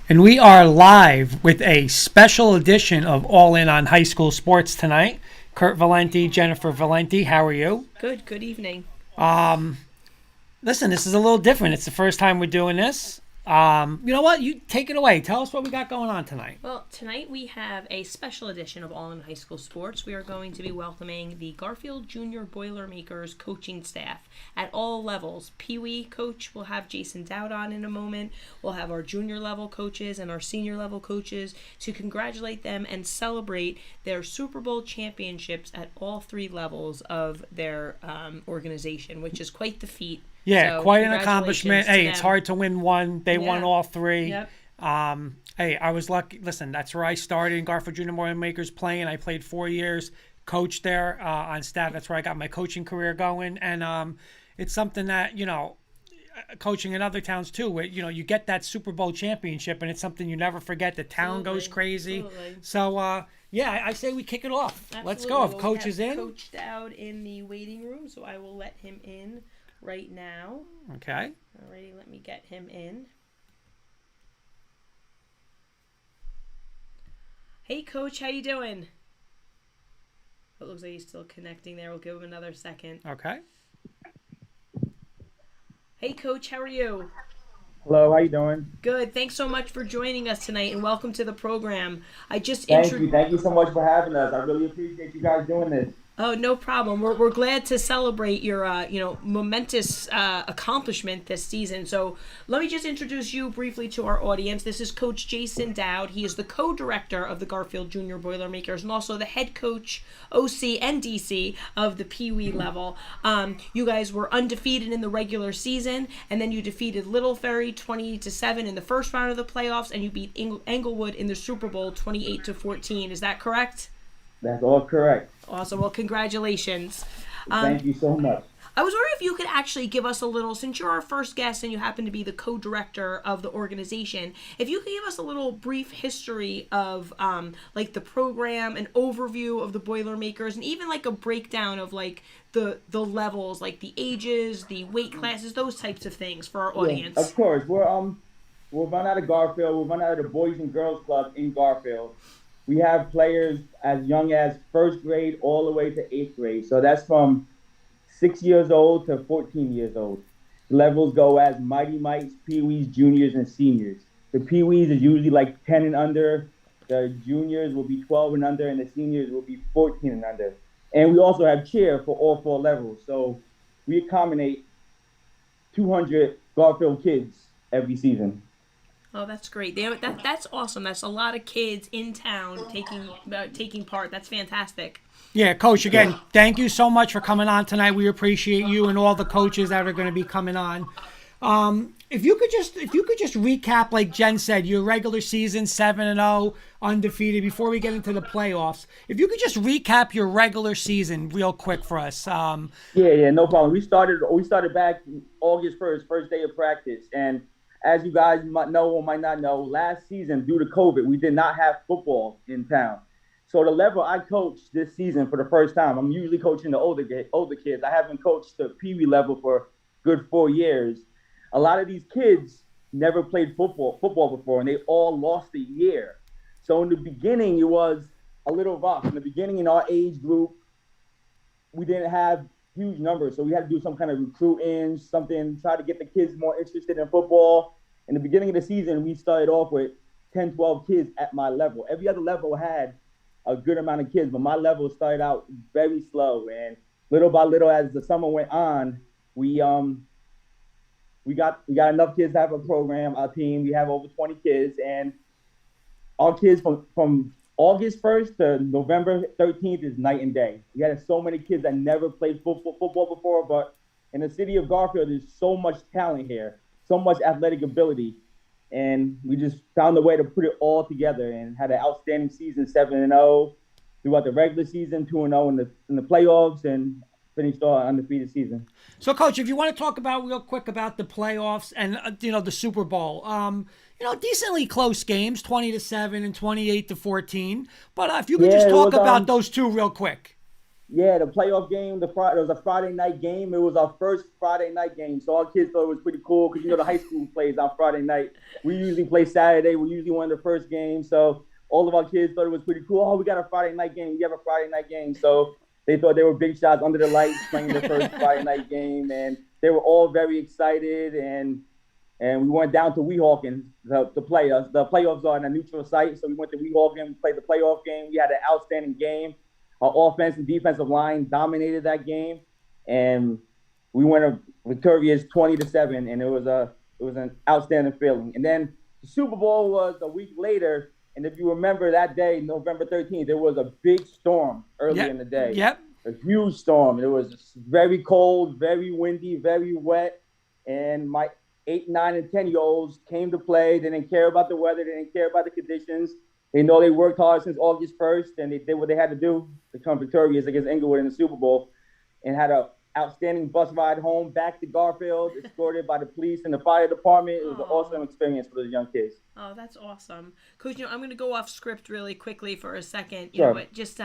And we are live with a special edition of All In on High School Sports tonight. Kurt Valenti, Jennifer Valenti, how are you? Good evening. Listen, this is a little different. It's the first time we're doing this. You know what? You take it away. Tell us what we got going on tonight. Well, tonight we have a special edition of All in High School Sports. We are going to be welcoming the Garfield Junior Boilermakers coaching staff at all levels. Pee-wee coach will have Jason Dowd on in a moment. We'll have our junior level coaches and our senior level coaches to congratulate them and celebrate their Super Bowl championships at all three levels of their organization, which is quite the feat. Yeah, So, quite an accomplishment. congratulations to Hey, it's them. hard to win one. They won Yeah. all three. Yep. Hey, I was lucky. Listen, that's where I started in Garfield Junior Boilmakers playing. I played 4 years, coached there on staff. That's where I got my coaching career going. And it's something that, coaching in other towns too, where, you get that Super Bowl championship and it's something you never forget. The town goes crazy. Absolutely. So, yeah, I say we kick it off. Let's go. If Absolutely. coach We is have in. Coach Dowd in the waiting room, so I will let him in right now. Okay. Alrighty, let me get him in. Hey, Coach, how you doing? It looks like he's still connecting there. We'll give him another second. Okay. Hey, Coach, how are you? Hello, how you doing? Good. Thanks so much for joining us tonight, and welcome to the program. I just Thank you so much for having us. I really appreciate you guys doing this. Oh, no problem. We're glad to celebrate your momentous accomplishment this season. So let me just introduce you briefly to our audience. This is Coach Jason Dowd. He is the co-director of the Garfield Junior Boilermakers and also the head coach, OC and DC of the Pee-wee level. You guys were undefeated in the regular season, and then you defeated Little Ferry 20-7 in the first round of the playoffs, and you beat Englewood in the Super Bowl 28-14. Is that correct? That's all correct. Awesome. Well, congratulations. Thank you so much. I was wondering if you could actually give us a little, since you're our first guest and you happen to be the co-director of the organization, if you could give us a little brief history of like the program, an overview of the Boilermakers, and even like a breakdown of like the levels, like the ages, the weight classes, those types of things for our audience. Yeah, of course. We're run out of Garfield. We're run out of the Boys and Girls Club in Garfield. We have players as young as first grade all the way to eighth grade. So that's from 6 years old to 14 years old. The levels go as Mighty Mites, Pee-wees, juniors, and seniors. The Pee-wees is usually like 10 and under. The juniors will be 12 and under, and the seniors will be 14 and under. And we also have cheer for all four levels. So we accommodate 200 Garfield kids every season. Oh, that's great. That's awesome. That's a lot of kids in town taking part. That's fantastic. Yeah, Coach, again, thank you so much for coming on tonight. We appreciate you and all the coaches that are going to be coming on. If you could just recap, like Jen said, your regular season 7-0, undefeated. Before we get into the playoffs, if you could just recap your regular season real quick for us. Yeah, no problem. We started back August 1st, first day of practice, and as you guys might know or might not know, last season, due to COVID, we did not have football in town. So the level I coached this season for the first time, I'm usually coaching the older kids. I haven't coached the Pee-wee level for a good 4 years. A lot of these kids never played football before, and they all lost a year. So in the beginning, it was a little rough. In the beginning, in our age group, we didn't have huge numbers, so we had to do some kind of recruiting, something, try to get the kids more interested in football. In the beginning of the season, we started off with 10, 12 kids at my level. Every other level had a good amount of kids, but my level started out very slow. And little by little, as the summer went on, we got enough kids to have a program, our team. We have over 20 kids, and our kids from August 1st to November 13th is night and day. We had so many kids that never played football before, but in the city of Garfield, there's so much talent here, so much athletic ability, and we just found a way to put it all together and had an outstanding season, 7-0 throughout the regular season, 2-0 in the playoffs, and finished our undefeated season. So, Coach, if you want to talk about real quick about the playoffs and the Super Bowl, decently close games, 20-7 and 28-14. But if you could just talk about those two real quick. Yeah, the playoff game, it was a Friday night game. It was our first Friday night game. So our kids thought it was pretty cool because, the high school plays on Friday night. We usually play Saturday. We usually won the first game. So all of our kids thought it was pretty cool. Oh, we got a Friday night game. We have a Friday night game. So they thought they were big shots under the lights playing their first Friday night game. And they were all very excited. And we went down to Weehawken to play us. The playoffs are on a neutral site. So we went to Weehawken. We played the playoff game. We had an outstanding game. Our offense and defensive line dominated that game, and we went victorious 20-7, and it was an outstanding feeling. And then the Super Bowl was a week later, and if you remember that day, November 13th, there was a big storm early in the day. Yep. A huge storm. It was very cold, very windy, very wet, and my 8, 9, and 10-year-olds came to play. They didn't care about the weather. They didn't care about the conditions. They know they worked hard since August 1st, and they did what they had to do to come victorious against Inglewood in the Super Bowl, and had an outstanding bus ride home back to Garfield, escorted by the police and the fire department. It was an awesome experience for those young kids. Oh, that's awesome. Coach, I'm going to go off script really quickly for a second. You Sure. know what, just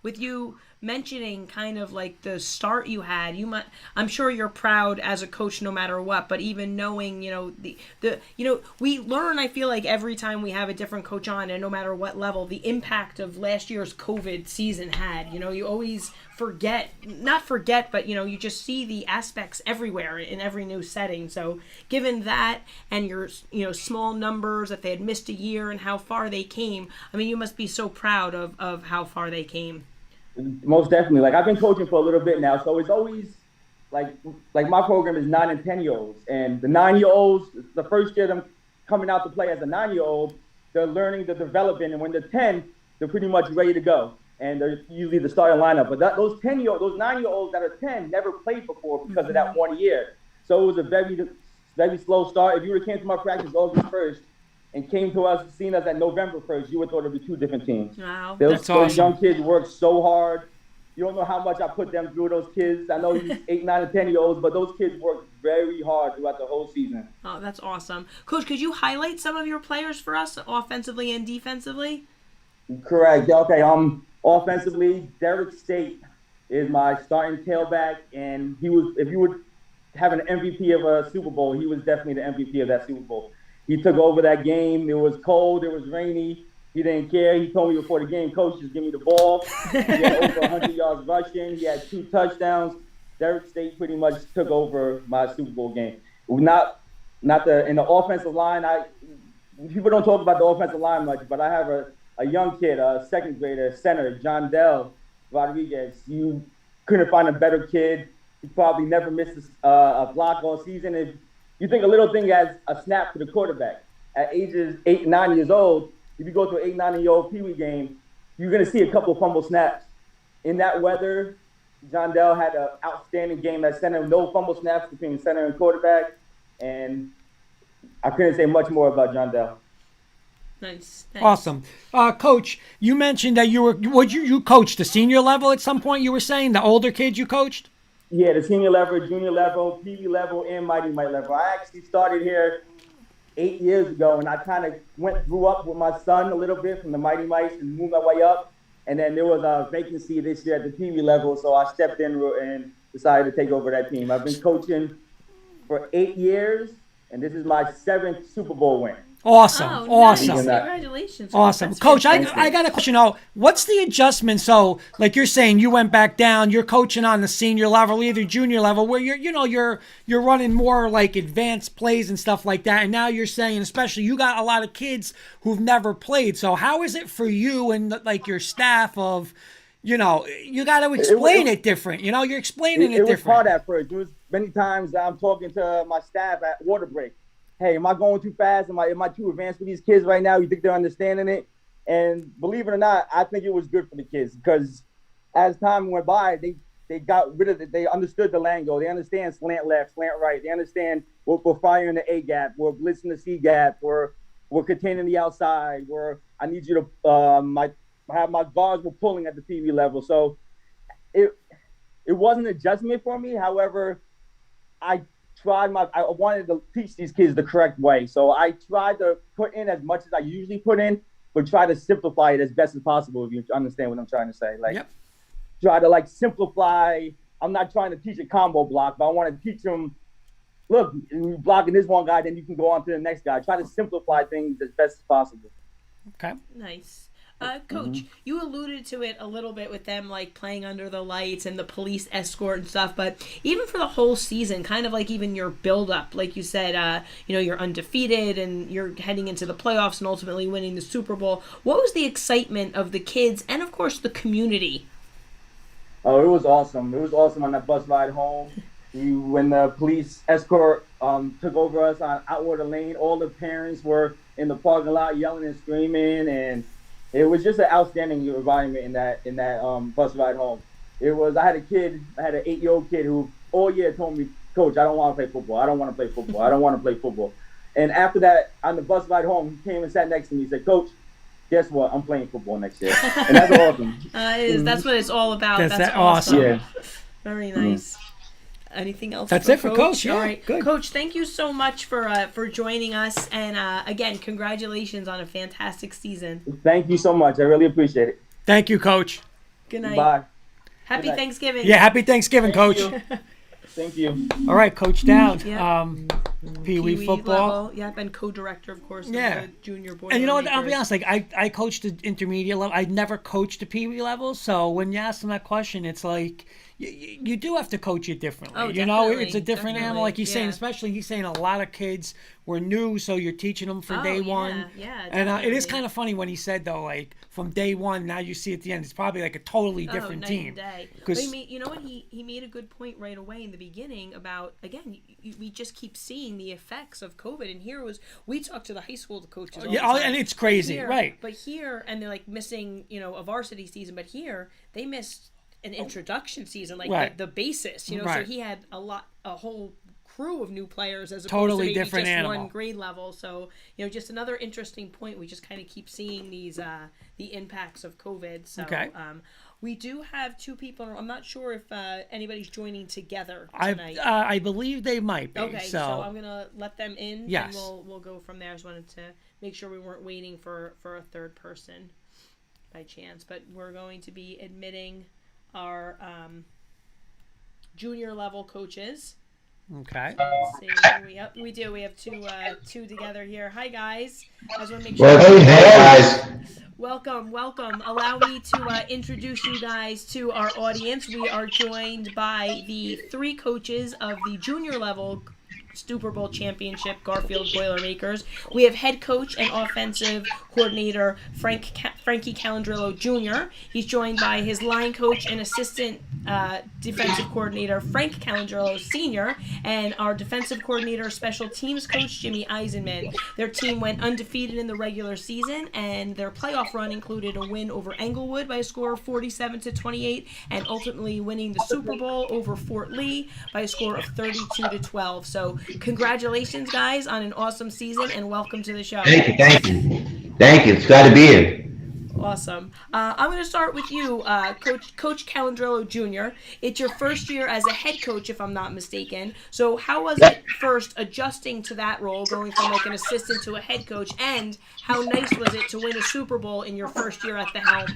with you mentioning kind of like the start you had, I'm sure you're proud as a coach no matter what, but even knowing, we learn, I feel like every time we have a different coach on, and no matter what level, the impact of last year's COVID season had. You always not forget, but you just see the aspects everywhere in every new setting. So given that and your small numbers, that they had missed a year and how far they came, I mean, you must be so proud of how far they came. Most definitely. Like, I've been coaching for a little bit now, so it's always like my program is 9 and 10-year-olds, and the 9-year-olds, the first year them coming out to play as a 9-year-old, they're learning, they're developing, and when they're 10, they're pretty much ready to go, and they're usually the starting lineup. But those 9-year-olds that are 10 never played before because of that 1 year. So it was a very, very slow start. If you would have came to my practice August 1st and came to us, seen us at November 1st, you would have thought it would be two different teams. Wow. That's awesome. Those young kids work so hard. You don't know how much I put them through, those kids. I know these 8, 9, and 10-year-olds, but those kids work very hard throughout the whole season. Oh, that's awesome. Coach, could you highlight some of your players for us, offensively and defensively? Correct. Okay. Offensively, Derek State is my starting tailback, and he was, if you would have an MVP of a Super Bowl, he was definitely the MVP of that Super Bowl. He took over that game. It was cold. It was rainy. He didn't care. He told me before the game, Coach, just give me the ball. He had over 100 yards rushing. He had 2 touchdowns. Derek State pretty much took over my Super Bowl game. Not in the offensive line. People don't talk about the offensive line much, but I have a young kid, a second grader, center, John Dell Rodriguez. You couldn't find a better kid. He probably never missed a block all season. If you think a little thing as a snap to the quarterback at ages 8, 9 years old, if you go to an 8, 9-year-old Pee Wee game, you're going to see a couple of fumble snaps. In that weather, John Dell had an outstanding game at center, no fumble snaps between center and quarterback, and I couldn't say much more about John Dell. Nice. Awesome. Coach, you mentioned that you coached the senior level at some point, you were saying, the older kids you coached? Yeah, the senior level, junior level, Pee Wee level, and Mighty Might level. I actually started here 8 years ago, and I kind of grew up with my son a little bit from the Mighty Mice and moved my way up. And then there was a vacancy this year at the Pee Wee level, so I stepped in and decided to take over that team. I've been coaching for 8 years, and this is my 7th Super Bowl win. Awesome. Oh, Awesome. Nice. Congratulations. Awesome. That's Coach, I fantastic. got a question. What's the adjustment? So, like you're saying, you went back down, you're coaching on the senior level, either junior level, where you're running more like advanced plays and stuff like that. And now you're saying, especially, you got a lot of kids who've never played. So how is it for you and like your staff of, you got to explain it different. You're explaining it different. It was hard at first. It was many times I'm talking to my staff at water break. Hey, am I going too fast? Am I too advanced for these kids right now? You think they're understanding it? And believe it or not, I think it was good for the kids because as time went by, they got rid of it. They understood the lingo. They understand slant left, slant right. They understand we're firing the A gap. We're blitzing the C gap. We're containing the outside. I need you to have my guards were pulling at the Pee Wee level. So it wasn't an adjustment for me. However, I wanted to teach these kids the correct way. So I tried to put in as much as I usually put in, but try to simplify it as best as possible, if you understand what I'm trying to say. Yep. try to like simplify. I'm not trying to teach a combo block, but I want to teach them. Look, you're blocking this one guy, then you can go on to the next guy. Try to simplify things as best as possible. Okay. Nice. Coach, you alluded to it a little bit with them like playing under the lights and the police escort and stuff, but even for the whole season, kind of like even your build up, like you said, you're undefeated and you're heading into the playoffs and ultimately winning the Super Bowl. What was the excitement of the kids and of course the community? Oh, it was awesome. It was awesome on that bus ride home. When the police escort took over us on Outwater Lane, all the parents were in the parking lot yelling and screaming, and it was just an outstanding environment in that bus ride home. I had an 8-year-old kid who all year told me, Coach, I don't want to play football. I don't want to play football. I don't want to play football. And after that, on the bus ride home, he came and sat next to me. He said, Coach, guess what? I'm playing football next year. And that's awesome. That's what it's all about. That's awesome. Yeah. Very nice. Anything else? That's it for Coach. Yeah, all right, good. Coach. Thank you so much for joining us, and again, congratulations on a fantastic season. Thank you so much. I really appreciate it. Thank you, Coach. Good night. Bye. Happy Thanksgiving. Yeah, happy Thanksgiving, Coach. Thank you. All right, Coach Dowd. Yeah. Pee Wee football. Level, yep, and co-director, of course, Yeah. of the Junior Boilmakers. And you know what? I'll be honest. Like I coached the intermediate level. I never coached the Pee Wee level. So when you ask them that question, it's like you do have to coach it differently. Oh, you know, definitely, it's a different animal. Like he's saying, yeah. especially he's saying a lot of kids were new, so you're teaching them for day one. Yeah, and it is definitely. kind of funny when he said though, like from day one, now you see at the end, it's probably like a totally different night team. and day. But Because you know what? He made a good point right away in the beginning about, again, we just keep seeing the effects of COVID. And here we talked to the high school coaches all the time. and it's crazy, Here, right? But here, and they're like missing, a varsity season. But here, they missed an introduction season, like Right. the basis. So Right. he had a whole crew of new players as opposed Totally to maybe different just animal. one grade level. So just another interesting point. We just kind of keep seeing these the impacts of COVID. So Okay. we do have two people. I'm not sure if anybody's joining together tonight. I believe they might be. Okay, so I'm gonna let them in. Yes. And we'll go from there. I just wanted to make sure we weren't waiting for a third person by chance. But we're going to be admitting our junior level coaches. Okay. Let's see. We do. We have two together here. Hi guys. I just want to make sure. Hey guys. Welcome. Allow me to introduce you guys to our audience. We are joined by the three coaches of the junior level Super Bowl championship Garfield Boilermakers. We have head coach and offensive coordinator Frankie Calandrillo Jr. He's joined by his line coach and assistant defensive coordinator Frank Calandrillo Sr. and our defensive coordinator special teams coach Jimmy Eisenman. Their team went undefeated in the regular season, and their playoff run included a win over Englewood by a score of 47-28 and ultimately winning the Super Bowl over Fort Lee by a score of 32-12. So congratulations, guys, on an awesome season, and welcome to the show. Thank you. It's glad to be here. Awesome. I'm going to start with you, Coach Calandrillo Jr. It's your first year as a head coach, if I'm not mistaken. So how was it first adjusting to that role, going from like an assistant to a head coach, and how nice was it to win a Super Bowl in your first year at the helm?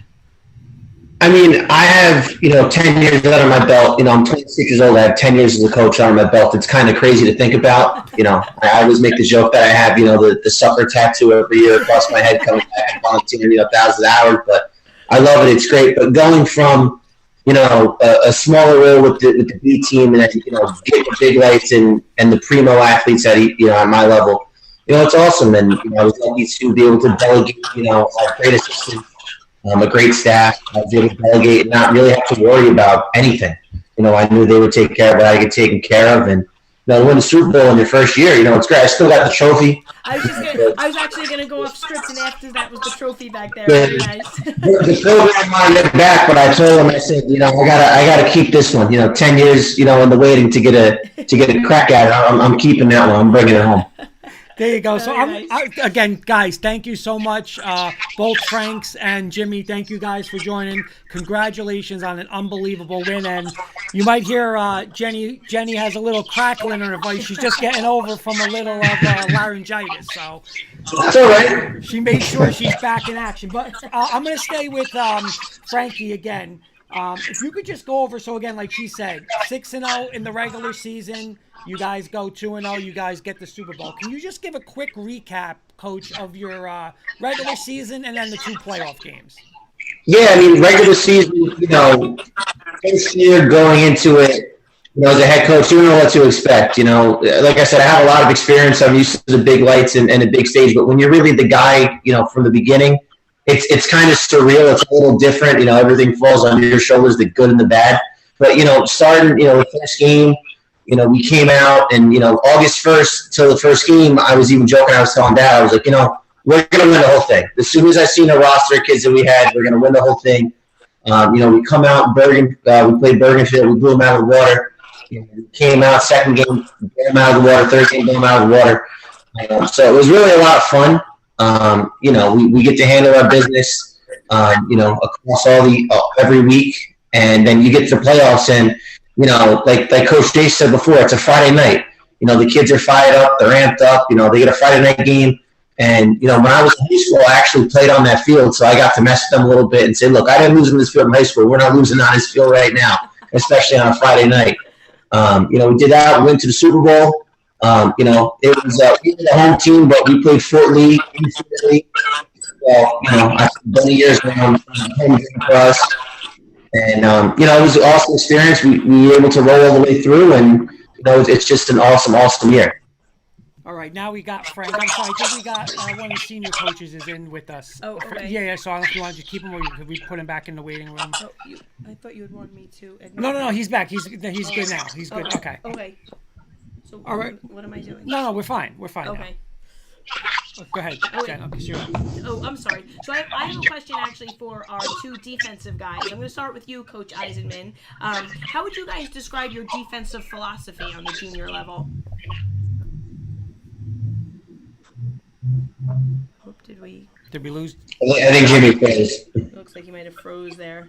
I mean, I have, 10 years under my belt. I'm 26 years old. I have 10 years as a coach under my belt. It's kind of crazy to think about. I always make the joke that I have, the sucker tattoo every year across my head coming back and volunteering, thousands of hours. But I love it. It's great. But going from, a smaller role with the B team and then, get the big lights and the primo athletes at, at my level, it's awesome. And, I was lucky to be able to delegate, a great assistant. A great staff. I was able to delegate and not really have to worry about anything. I knew they would take care of what I get taken care of, and win the Super Bowl in your first year. It's great. I still got the trophy. I was actually gonna go off script, and after that was the trophy back there. Very nice. The program wanted it back, but I told him, I said, I gotta keep this one. 10 years, in the waiting to get a crack at it. I'm keeping that one. I'm bringing it home. There you go. So Very again, guys, thank you so much. Both Franks and Jimmy, thank you guys for joining. Congratulations on an unbelievable win. And you might hear Jenny has a little crackle in her voice. She's just getting over from a little of laryngitis. So That's all right. she made sure she's back in action. But I'm going to stay with Frankie again. If you could just go over, so again, like she said, 6-0 in the regular season. You guys go 2-0. You guys get the Super Bowl. Can you just give a quick recap, Coach, of your regular season and then the 2 playoff games? Yeah, I mean, regular season, first year going into it, as a head coach, you don't know what to expect. Like I said, I have a lot of experience. I'm used to the big lights and the big stage. But when you're really the guy, from the beginning, it's kind of surreal. It's a little different. Everything falls on your shoulders, the good and the bad. But, starting, the first game, we came out and, August 1st till the first game, I was even joking. I was telling Dad, I was like, we're going to win the whole thing. As soon as I seen the roster of kids that we had, we're going to win the whole thing. We come out in Bergen, we played Bergenfield, we blew them out of the water. We came out, second game, blew them out of the water, third game, blew them out of the water. So it was really a lot of fun. We get to handle our business, across every week. And then you get to the playoffs and, like Coach Jay said before, it's a Friday night. The kids are fired up, they're amped up, they get a Friday night game. And, when I was in high school, I actually played on that field, so I got to mess with them a little bit and say, look, I didn't lose in this field in high school. We're not losing on this field right now, especially on a Friday night. We did that. We went to the Super Bowl. It was we were the home team, but we played Fort Lee. Well, I've been years now, home game for us. And, it was an awesome experience. We were able to roll all the way through, and, it's just an awesome, awesome year. All right, now we got Frank. I'm sorry, I think we got one of the senior coaches is in with us. Oh, okay. Yeah, so I don't know if you wanted to keep him or could we put him back in the waiting room? Oh, I thought you would want me to. No, he's back. He's good now. He's good. Okay. Okay. So all right. What am I doing? No, we're fine. We're fine Okay. Now. Go ahead, Jen. Okay, sure. Oh, I'm sorry. So I have a question actually for our 2 defensive guys. I'm going to start with you, Coach Eisenman. How would you guys describe your defensive philosophy on the junior level? Did we lose? I think Jimmy froze. Looks like he might have froze there.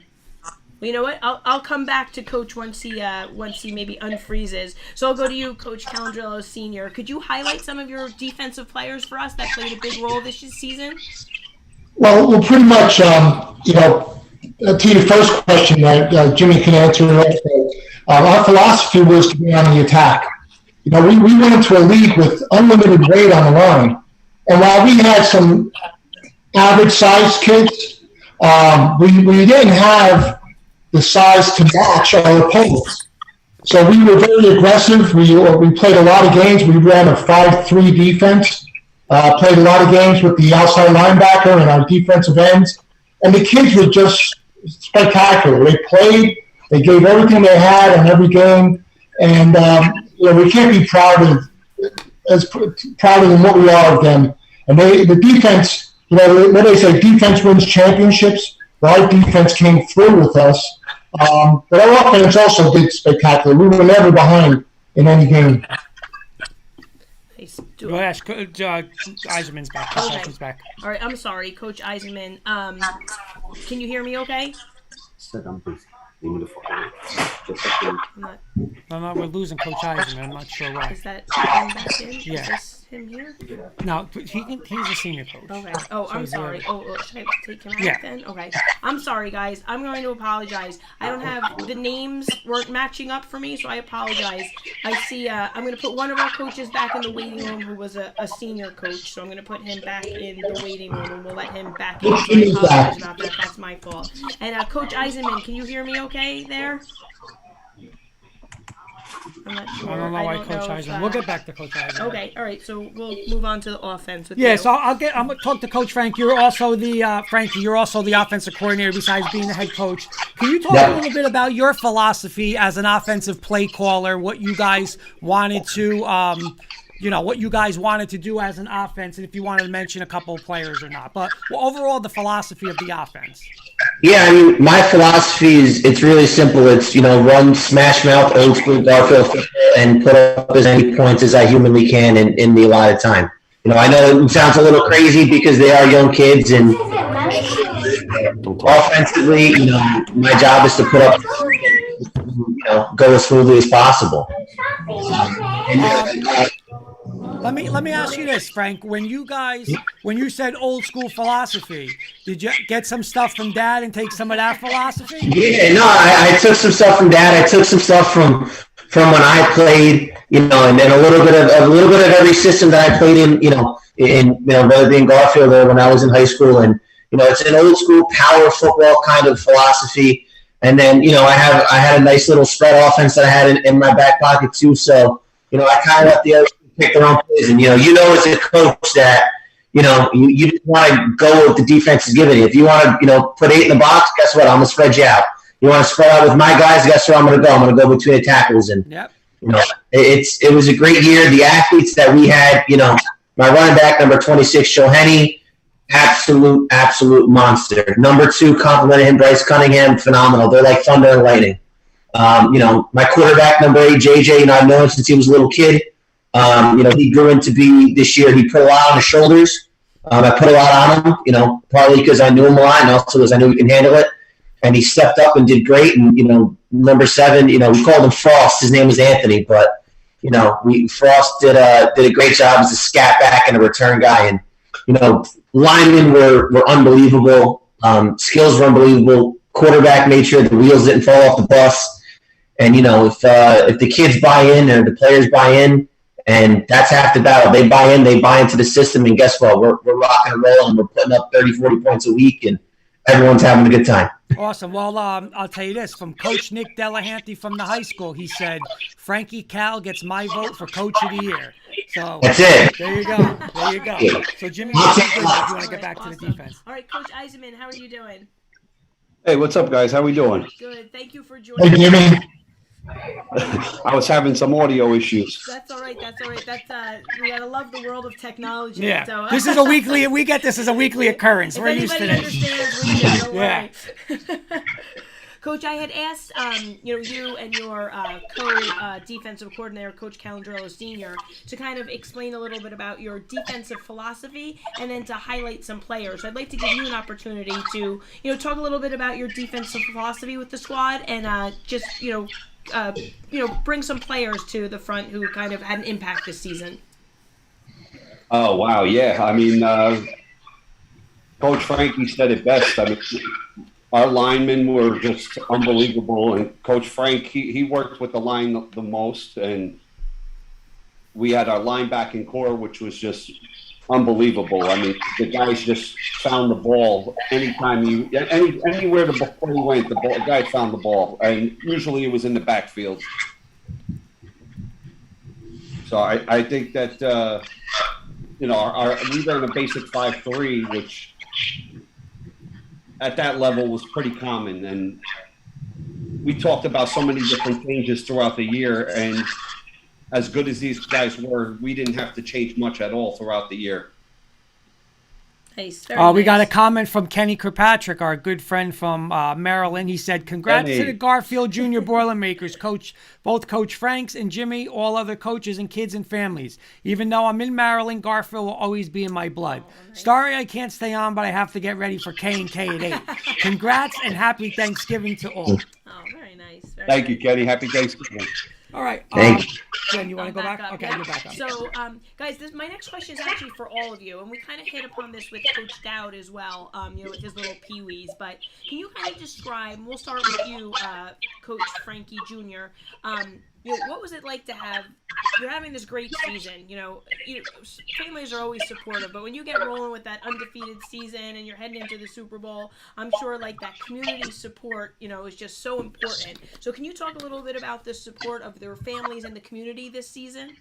Well, you know what? I'll come back to Coach once he maybe unfreezes. So I'll go to you, Coach Calandrillo Senior. Could you highlight some of your defensive players for us that played a big role this season? Well, pretty much, to your first question that Jimmy can answer. Our philosophy was to be on the attack. We went into a league with unlimited weight on the line. And while we had some average-sized kids, we didn't have the size to match our opponents. So we were very aggressive. We played a lot of games. We ran a 5-3 defense, played a lot of games with the outside linebacker and our defensive ends. And the kids were just spectacular. They played. They gave everything they had in every game. And, we can't be prouder than what we are of them. And the defense, when they say defense wins championships, our defense came through with us. But our offense also did spectacular. We were never behind in any game. Nice. Go ahead, Eisenman's back. Okay. Back. All right, I'm sorry, Coach Eisenman. Can you hear me okay? Said I'm busy. Leave me the I'm not, No, we're losing Coach Eisenman. I'm not sure why. is that him back in? Yeah. Is this him here? No, he's a senior coach. Okay. Oh, I'm So, sorry. Should I take him out Yeah. then? Okay. I'm sorry, guys. I'm going to apologize. I don't have the names weren't matching up for me, so I apologize. I see. I'm going to put one of our coaches back in the waiting room, who was a senior coach. So I'm going to put him back in the waiting room, and we'll let him back in. So I apologize about that. That's my fault. And Coach Eisenman, can you hear me okay there? I'm not sure. I don't know why Coach if, Eisenman. We'll get back to Coach Eisenman. Okay, all right. So we'll move on to the offense. With Yeah, you. so I'm gonna talk to Coach Frank. You're also the Frankie. You're also the offensive coordinator besides being the head coach. Can you talk a little bit about your philosophy as an offensive play caller? What you guys wanted to, what you guys wanted to do as an offense, and if you wanted to mention a couple of players or not. But overall, the philosophy of the offense. Yeah, I mean, my philosophy it's really simple. It's, run smash mouth, old school Garfield football, and put up as many points as I humanly can in the allotted time. I know it sounds a little crazy because they are young kids, and offensively, my job is to put up, go as smoothly as possible. Let me ask you this, Frank. When you said old school philosophy, did you get some stuff from Dad and take some of that philosophy? Yeah, no, I took some stuff from Dad. I took some stuff from when I played, and then a little bit of every system that I played in whether it be in Garfield or when I was in high school. And it's an old school power football kind of philosophy. And then I had a nice little spread offense that I had in my back pocket too. So I kind of let the others pick their own plays. And as a coach that you just want to go with the defense is giving you. If you want to put 8 in the box, guess what? I'm gonna spread you out. You want to spread out with my guys, guess where I'm going to go? I'm going to go between the tackles. And, it was a great year. The athletes that we had, my running back, number 26, Joe Henney, absolute monster. Number 2, complimented him, Bryce Cunningham, phenomenal. They're like thunder and lightning. My quarterback, number 8, JJ, I've known him since he was a little kid. He grew into be this year. He put a lot on his shoulders. I put a lot on him, partly because I knew him a lot and also because I knew he can handle it. And he stepped up and did great. And, number 7, we called him Frost. His name was Anthony. But, Frost did a great job as a scat back and a return guy. And, linemen were unbelievable. Skills were unbelievable. Quarterback made sure the wheels didn't fall off the bus. And, if the kids buy in or the players buy in, and that's half the battle. They buy in, they buy into the system. And guess what? We're rocking and rolling. We're putting up 30, 40 points a week. And everyone's having a good time. Awesome. Well, I'll tell you this. From Coach Nick Delahanty from the high school, he said, Frankie Cal gets my vote for Coach of the Year. So that's it. There you go. So, Jimmy, if you want to get back to the defense. All right, Coach Eisenman, how are you doing? Hey, what's up, guys? How we doing? Good. Thank you for joining Hey, Jimmy. I was having some audio issues. That's all right. We gotta love the world of technology. Yeah. So, This is a weekly. We get this as a weekly occurrence. We're used to this. Understands, we do. Don't Yeah. worry. Coach, I had asked, you and your co-defensive coordinator, Coach Calandrello Sr., to kind of explain a little bit about your defensive philosophy and then to highlight some players. So I'd like to give you an opportunity to, talk a little bit about your defensive philosophy with the squad and just, bring some players to the front who kind of had an impact this season. Oh, wow. Yeah. I mean, Coach Frankie said it best. I mean, our linemen were just unbelievable. And Coach Frank, he worked with the line the most. And we had our linebacking core, which was just unbelievable. I mean, the guys just found the ball anytime anywhere before he went, the guy found the ball, and usually it was in the backfield. So I think that we ran a basic 5-3, which at that level was pretty common, and we talked about so many different changes throughout the year, and as good as these guys were, we didn't have to change much at all throughout the year. Nice. We got a comment from Kenny Kirkpatrick, our good friend from Maryland. He said, congrats to the Garfield Junior Boilmakers, both Coach Franks and Jimmy, all other coaches and kids and families. Even though I'm in Maryland, Garfield will always be in my blood. Nice. Sorry I can't stay on, but I have to get ready for K&K at 8. Congrats and happy Thanksgiving to all. Oh, very nice. Thank you, Kenny. Happy Thanksgiving. All right. Jen, you want to go back? Okay, yeah. you're back up. So, guys, my next question is actually for all of you, and we kind of hit upon this with Coach Dowd as well, with his little peewees. But can you kind of describe? We'll start with you, Coach Frankie Jr. What was it like to have? You're having this great season. Families are always supportive, but when you get rolling with that undefeated season and you're heading into the Super Bowl, I'm sure like that community support, is just so important. So can you talk a little bit about the support of their families and the community this season?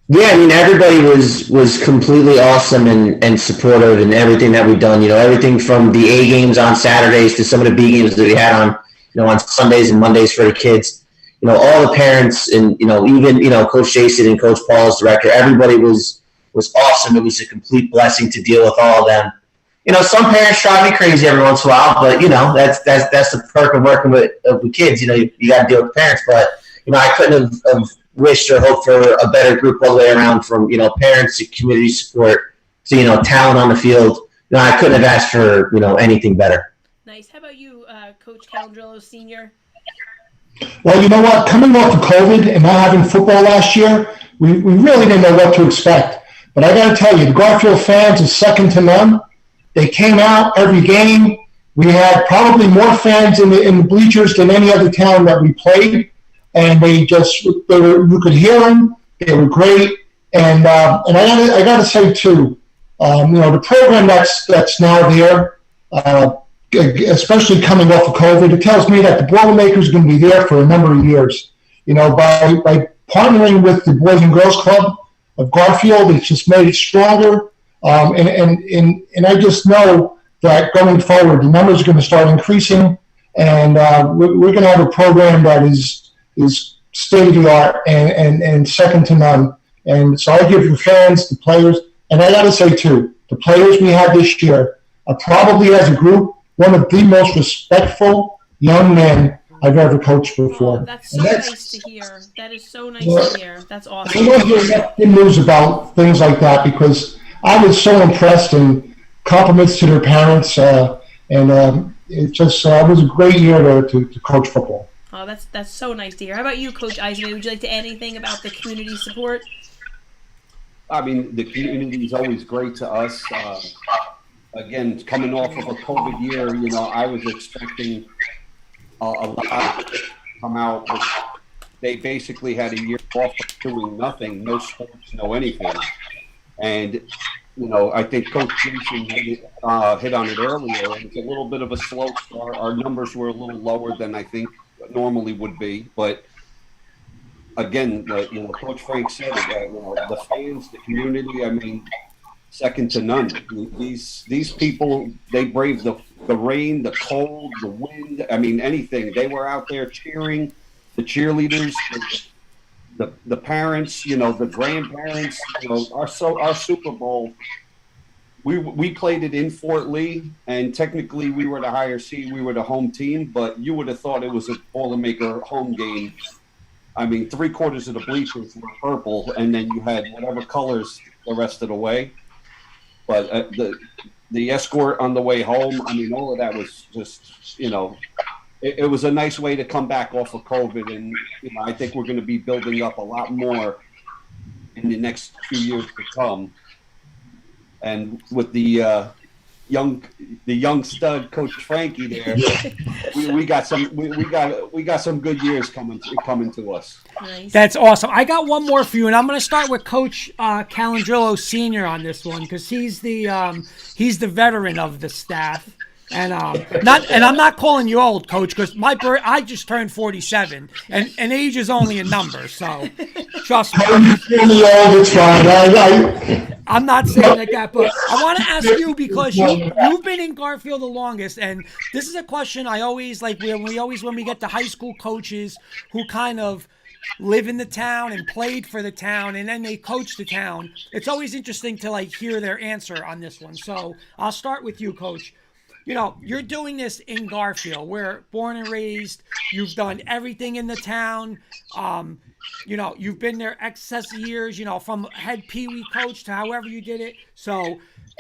Yeah, I mean, everybody was completely awesome and supportive in everything that we've done. Everything from the A games on Saturdays to some of the B games that we had on Sundays and Mondays for the kids. All the parents and, even, Coach Jason and Coach Paul as director, everybody was awesome. It was a complete blessing to deal with all of them. Some parents drive me crazy every once in a while, but, that's the perk of working with kids. You got to deal with parents, but, I couldn't have wished or hoped for a better group all the way around from, parents to community support to, talent on the field. I couldn't have asked for, anything better. Nice. How about you, Coach Calandrello Sr.? Well, you know what? Coming off of COVID and not having football last year, we really didn't know what to expect. But I got to tell you, the Garfield fans is second to none. They came out every game. We had probably more fans in the bleachers than any other town that we played, and you could hear them. They were great, and I got to say too, the program that's now there, especially coming off of COVID, it tells me that the Boilermakers are going to be there for a number of years. By partnering with the Boys and Girls Club of Garfield, it's just made it stronger, and I just know that going forward, the numbers are going to start increasing, and we're going to have a program that is state of the art and second to none. And so I give the fans, the players, and I got to say too, the players we had this year are probably, as a group, one of the most respectful young men I've ever coached before. Oh, that's so nice to hear. That is so nice to hear. That's awesome. I don't hear good news about things like that because I was so impressed, and compliments to their parents, and it just was a great year to coach football. Oh, that's so nice to hear. How about you, Coach Eisman? Would you like to add anything about the community support? I mean, the community is always great to us. Again, coming off of a COVID year, I was expecting a lot to come out. They basically had a year off of doing nothing, no sports, no anything. And, I think Coach Jason hit on it earlier. It's a little bit of a slow start. Our numbers were a little lower than I think normally would be. But, again, Coach Frank said it, the fans, the community, I mean, second to none. These people, they braved the rain, the cold, the wind, I mean, anything. They were out there cheering, the cheerleaders, the parents, the grandparents, our Super Bowl. We played it in Fort Lee, and technically we were the higher seed. We were the home team, but you would have thought it was a Boilermaker home game. I mean, 3/4 of the bleachers were purple, and then you had whatever colors the rest of the way. But the escort on the way home, I mean, all of that was just, it was a nice way to come back off of COVID. And, I think we're going to be building up a lot more in the next few years to come. And with the young stud Coach Frankie there, we got some good years coming to us. Nice. That's awesome. I got one more for you, and I'm going to start with Coach Calandrillo Sr. on this one because he's the veteran of the staff. And I'm not calling you old, Coach, because I just turned 47, and age is only a number. So trust me. It's fine. I'm not saying like that, but I want to ask you because you've been in Garfield the longest, and this is a question I always like when we get to high school coaches who kind of live in the town and played for the town and then they coach the town. It's always interesting to hear their answer on this one. So I'll start with you, Coach. You're doing this in Garfield. We're born and raised. You've done everything in the town. You've been there excess years, from head peewee coach to however you did it. So,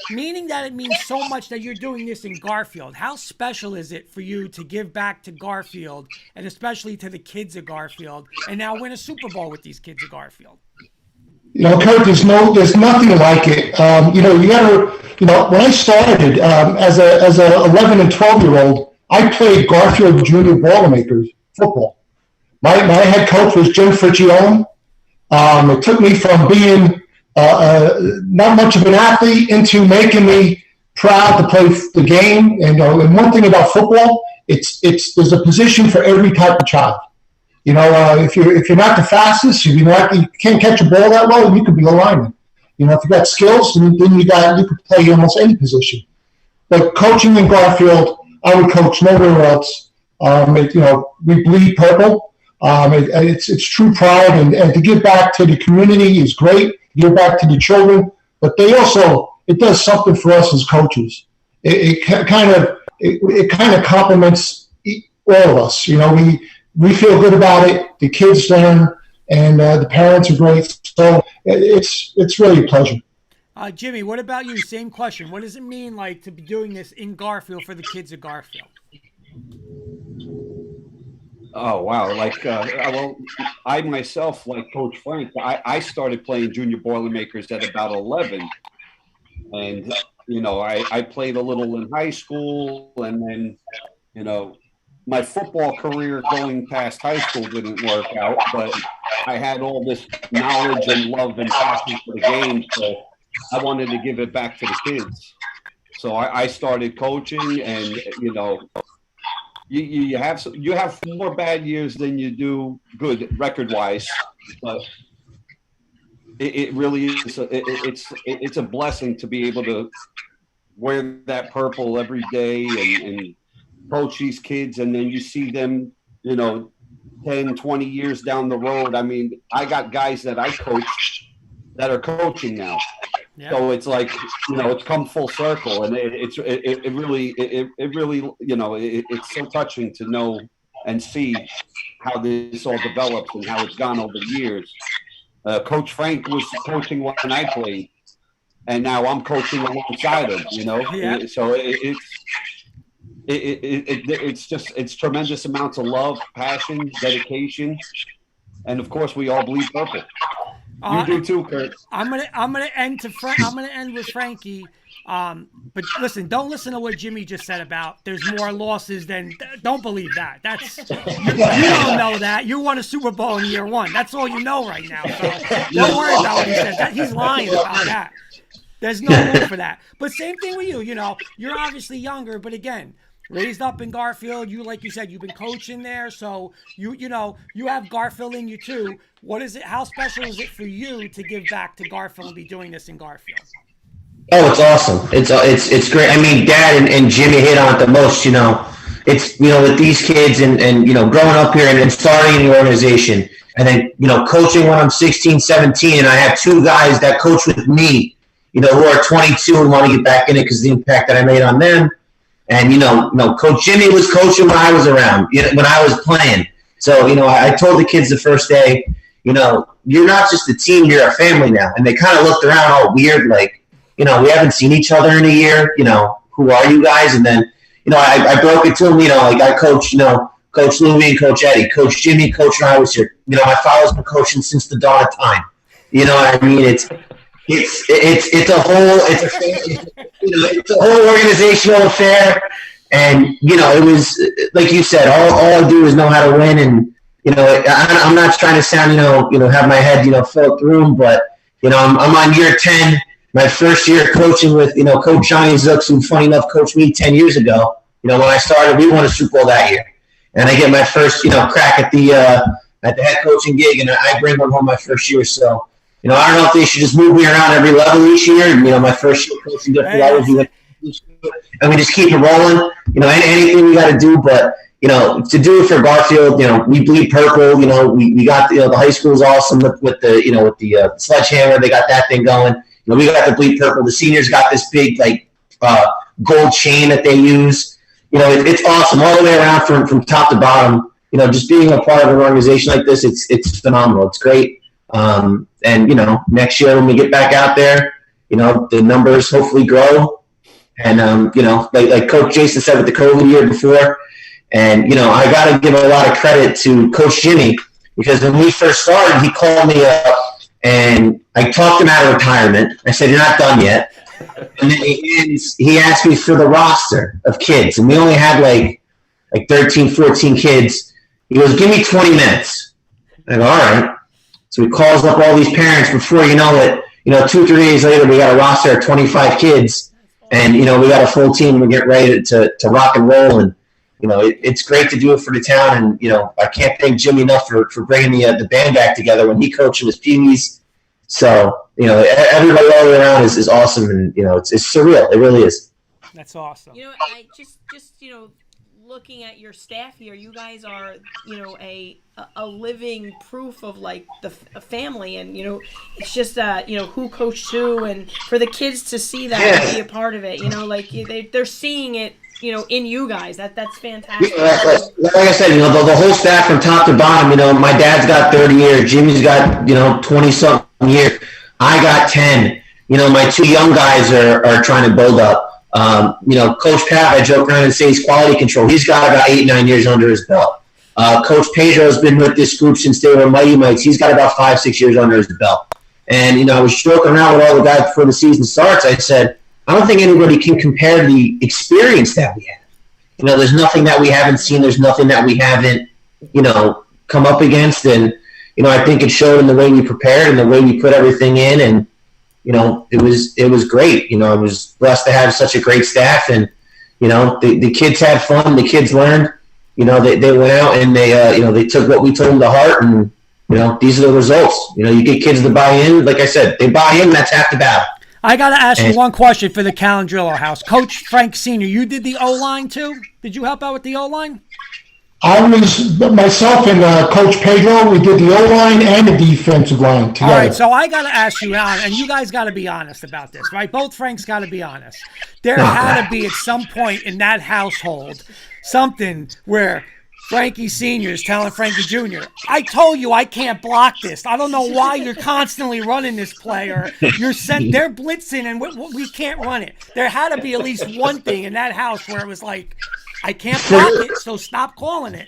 meaning that it means so much that you're doing this in Garfield. How special is it for you to give back to Garfield and especially to the kids of Garfield and now win a Super Bowl with these kids of Garfield? Kurt, there's nothing like it. When I started as a 11 and 12-year-old, I played Garfield Junior Boilmakers football. My head coach was Jim Friccione. It took me from being not much of an athlete into making me proud to play the game. And one thing about football, there's a position for every type of child. If you're not the fastest, if you can't catch a ball that well, you could be a lineman. If you got skills, then you could play almost any position. But coaching in Garfield, I would coach nowhere else. We bleed purple. It's true pride, and to give back to the community is great. Give back to the children, but it does something for us as coaches. It kind of complements all of us. We feel good about it. The kids learn, and the parents are great. So it's really a pleasure. Jimmy, what about you? Same question. What does it mean to be doing this in Garfield for the kids of Garfield? Oh wow! Well, I myself, like Coach Frank, I started playing junior Boilermakers at about 11, and I played a little in high school, and then my football career going past high school didn't work out, but I had all this knowledge and love and passion for the game, so I wanted to give it back to the kids. So I started coaching, and you have more bad years than you do good record wise, but it really is it's a blessing to be able to wear that purple every day and coach these kids, and then you see them 10, 20 years down the road. I mean, I got guys that I coached that are coaching now. Yeah. So it's like, it's come full circle, and it really it's so touching to know and see how this all develops and how it's gone over the years. Coach Frank was coaching when I played, and now I'm coaching alongside him, Yeah. So it's tremendous amounts of love, passion, dedication, and of course we all bleed purple. You do too, Kurt. I'm gonna end with Frankie. But listen, don't listen to what Jimmy just said about there's more losses than. Don't believe that. That's you don't know that. You won a Super Bowl in year one. That's all you know right now. So don't worry about what he says. He's lying about that. There's no room for that. But same thing with you. You're obviously younger, but again, raised up in Garfield. Like you said, you've been coaching there, so you have Garfield in you too. What is it? How special is it for you to give back to Garfield and be doing this in Garfield? Oh, it's awesome. It's great. I mean, Dad and Jimmy hit on it the most. It's with these kids and growing up here and starting in the organization, and then coaching when I'm 16, 17, and I have two guys that coach with me, who are 22 and want to get back in it because of the impact that I made on them. And, Coach Jimmy was coaching when I was around, when I was playing. So, I told the kids the first day, you're not just a team, you're a family now. And they kind of looked around all weird, like, we haven't seen each other in a year. Who are you guys? And then, I broke it to them, like I coach, Coach Louie and Coach Eddie. Coach Jimmy, Coach and I was here. My father's been coaching since the dawn of time. You know what I mean? It's a whole organizational affair, and it was like you said. All I do is know how to win, and I'm not trying to sound have my head filled through, but I'm on year 10, my first year coaching with Coach Johnny Zooks, who funny enough coached me 10 years ago. When I started, we won a Super Bowl that year, and I get my first crack at the head coaching gig, and I bring one home my first year. So. I don't know if they should just move me around every level each year. My first year coaching different levels, and we just keep it rolling. Anything we got to do, but to do it for Garfield, we bleed purple. We got the high school is awesome with the sledgehammer. They got that thing going. We got the bleed purple. The seniors got this big gold chain that they use. It's awesome all the way around from top to bottom. Just being a part of an organization like this, it's phenomenal. It's great. And next year when we get back out there, the numbers hopefully grow. And like Coach Jason said with the COVID year before, and I got to give a lot of credit to Coach Jimmy, because when we first started, he called me up and I talked him out of retirement. I said, "You're not done yet." And then he asked me for the roster of kids, and we only had like 13, 14 kids. He goes, "Give me 20 minutes." I go, "All right." So he calls up all these parents. Before you know it, 2 or 3 days later, we got a roster of 25 kids, and we got a full team. We get ready to rock and roll, and it's great to do it for the town. And I can't thank Jimmy enough for bringing the band back together when he coached with Peewees. So everybody all the way around is awesome, and it's surreal. It really is. That's awesome. I just looking at your staff here, you guys are a living proof of the family, and it's just who coached who, and for the kids to see that and be a part of it, they're seeing it in you guys. That's fantastic. Yeah, like I said, the whole staff from top to bottom. My dad's got 30 years, Jimmy's got 20 something years, I got 10. My 2 young guys are trying to build up. Coach Pat, I joke around and say he's quality control. He's got about 8, 9 years under his belt. Coach Pedro's been with this group since they were Mighty Mites. He's got about 5-6 years under his belt. And, I was joking around with all the guys before the season starts. I said, I don't think anybody can compare the experience that we have. There's nothing that we haven't seen. There's nothing that we haven't, come up against. And, I think it showed in the way we prepared and the way we put everything in. And, it was great. I was blessed to have such a great staff. And, the kids had fun. The kids learned. They went out and they took what we told them to heart. And, these are the results. You get kids to buy in. Like I said, they buy in, that's half the battle. I got to ask you one question for the Calandrillo house. Coach Frank Sr., you did the O-line too? Did you help out with the O-line? I was, myself and Coach Pedro, we did the O-line and the defensive line together. All right, so I got to ask you, Alan, and you guys got to be honest about this, right? Both Franks got to be honest. There had to be at some point in that household something where Frankie Sr. is telling Frankie Jr., I told you I can't block this. I don't know why you're constantly running this play, or they're blitzing and we can't run it. There had to be at least one thing in that house where it was like, I can't block it, so stop calling it.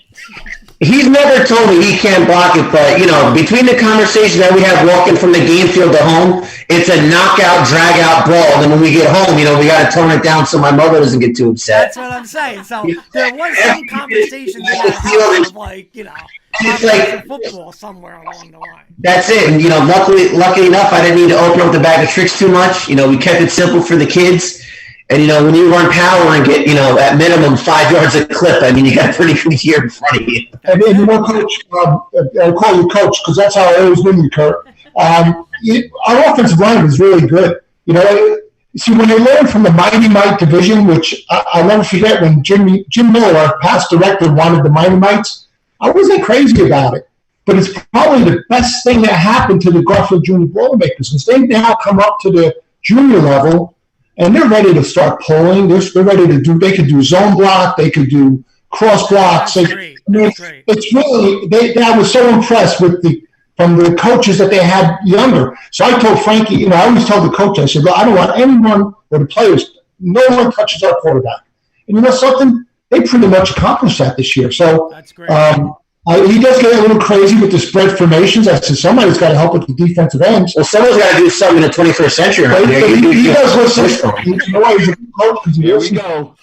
He's never told me he can't block it, but, between the conversation that we have walking from the game field to home, it's a knockout, drag-out brawl. And then when we get home, we got to tone it down so my mother doesn't get too upset. That's what I'm saying. So there was some conversations in that house of it's like football somewhere along the line. That's it. And, lucky enough, I didn't need to open up the bag of tricks too much. We kept it simple for the kids. And, when you run power and get, at minimum 5 yards a clip, you got a pretty good year in front of you. And then, Coach, I'll call you Coach because that's how I always knew you, Kurt. Our offensive line was really good. See, when you learn from the Mighty Mite division, which I'll never forget when Jim Miller, our past director, wanted the Mighty Mites, I wasn't crazy about it. But it's probably the best thing that happened to the Garfield Junior Boilmakers because they now come up to the junior level. And they're ready to start pulling. They're ready to do. They could do zone block. They could do cross blocks. That's great. It's really. I was so impressed from the coaches that they had younger. So I told Frankie. I always told the coach. I said, "Look, I don't want anyone or the players. No one touches our quarterback." And something? They pretty much accomplished that this year. So that's great. He does get a little crazy with the spread formations. I said somebody's got to help with the defensive ends. Well, someone's got to do something in the 21st century. He does listen. He's a coach. Here we go.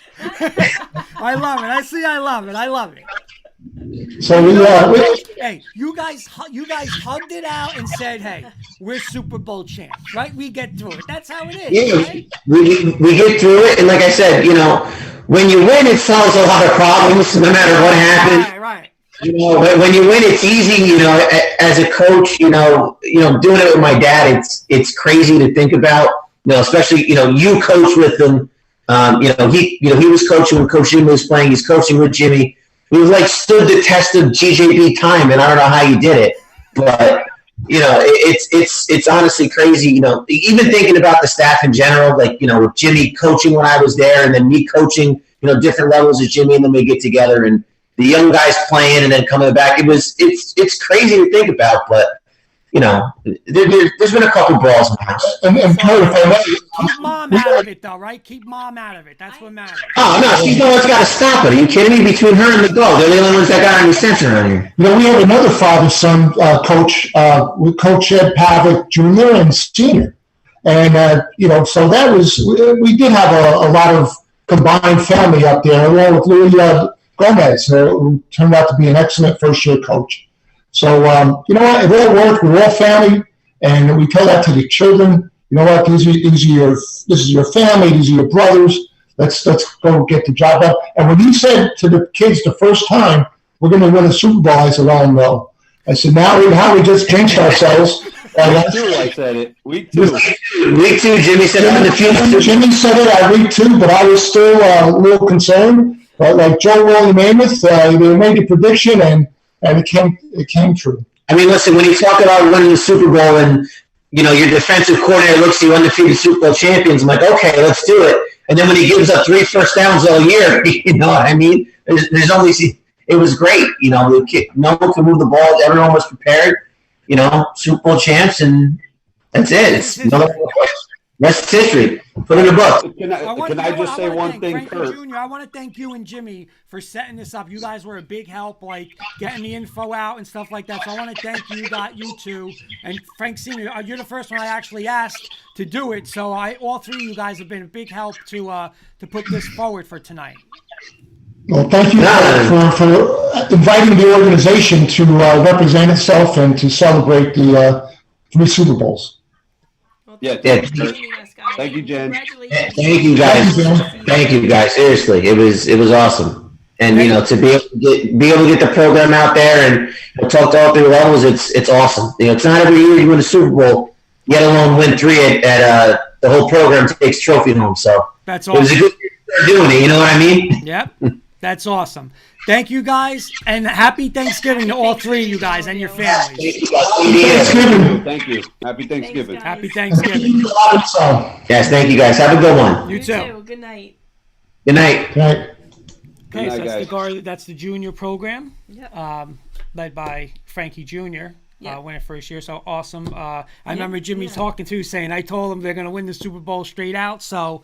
I love it. I love it. So hey, you guys hugged it out and said, "Hey, we're Super Bowl champs, right? We get through it. That's how it is." Yeah, right? we get through it, and like I said, when you win, it solves a lot of problems, no matter what happens. Right. When you win, it's easy. As a coach, doing it with my dad, it's crazy to think about. Especially you coach with them. He was coaching when Coach Jimmy was playing. He's coaching with Jimmy. We stood the test of GJB time, and I don't know how you did it, but it's honestly crazy. Even thinking about the staff in general, with Jimmy coaching when I was there, and then me coaching, different levels of Jimmy, and then we get together and the young guys playing and then coming back. It's crazy to think about, but there's been a couple balls in the house. And keep mom out of it, though, right? Keep mom out of it. That's what matters. Oh no, she's the one that's got to stop it. Are you kidding me? Between her and the dog, they're the only ones that got any sense around here. We have another father-son coach. We coach Ed Pavick Jr. and Senior, and so that was we did have a lot of combined family up there, along with Louis Gomez, who turned out to be an excellent first-year coach. So, it all worked. We're all family, and we tell that to the children. This is your family. These are your brothers. Let's go get the job done. And when he said to the kids the first time, we're going to win a Super Bowl, I said, oh, no. I said, now we just jinxed ourselves. I said it. Week 2. Week 2, Jimmy said it in the future. Jimmy said it at week 2, but I was still a little concerned. But like Joe Willie Mammoth, they made a prediction, and it came true. I mean, listen, when you talk about winning the Super Bowl and, your defensive coordinator looks at you undefeated Super Bowl champions, I'm like, okay, let's do it. And then when he gives up 3 first downs all year, you know what I mean? There's only – it was great. No one could move the ball. Everyone was prepared. Super Bowl champs, and that's it. It's another – rest is history. Put in the book. Can I just say one thing, Frankie Kurt? Jr., I want to thank you and Jimmy for setting this up. You guys were a big help, like getting the info out and stuff like that. So I want to thank you two, and Frank Senior. You're the first one I actually asked to do it. So all three of you guys have been a big help to put this forward for tonight. Well, thank you for inviting the organization to represent itself and to celebrate the 3 Super Bowls. Yeah, thanks, Thank you, Jen. Congratulations. Thank you guys. Thank you guys. Seriously, it was awesome. And to be able to get the program out there and talk to all 3 levels, it's awesome. It's not every year you win a Super Bowl, let alone win 3 at the whole program takes trophy home. So that's awesome. It was a good year to start doing it. You know what I mean? Yep. That's awesome. Thank you guys, and happy Thanksgiving to all 3 of you guys and your families. Thank you. Happy Thanksgiving. Happy Thanksgiving. Yes, thank you guys. Have a good one. You too. Good night. Good night. Okay, so that's the junior program, Yep. led by Frankie Jr. Yep. Win it first year, so awesome. I remember Jimmy talking to, saying, I told him they're going to win the Super Bowl straight out, so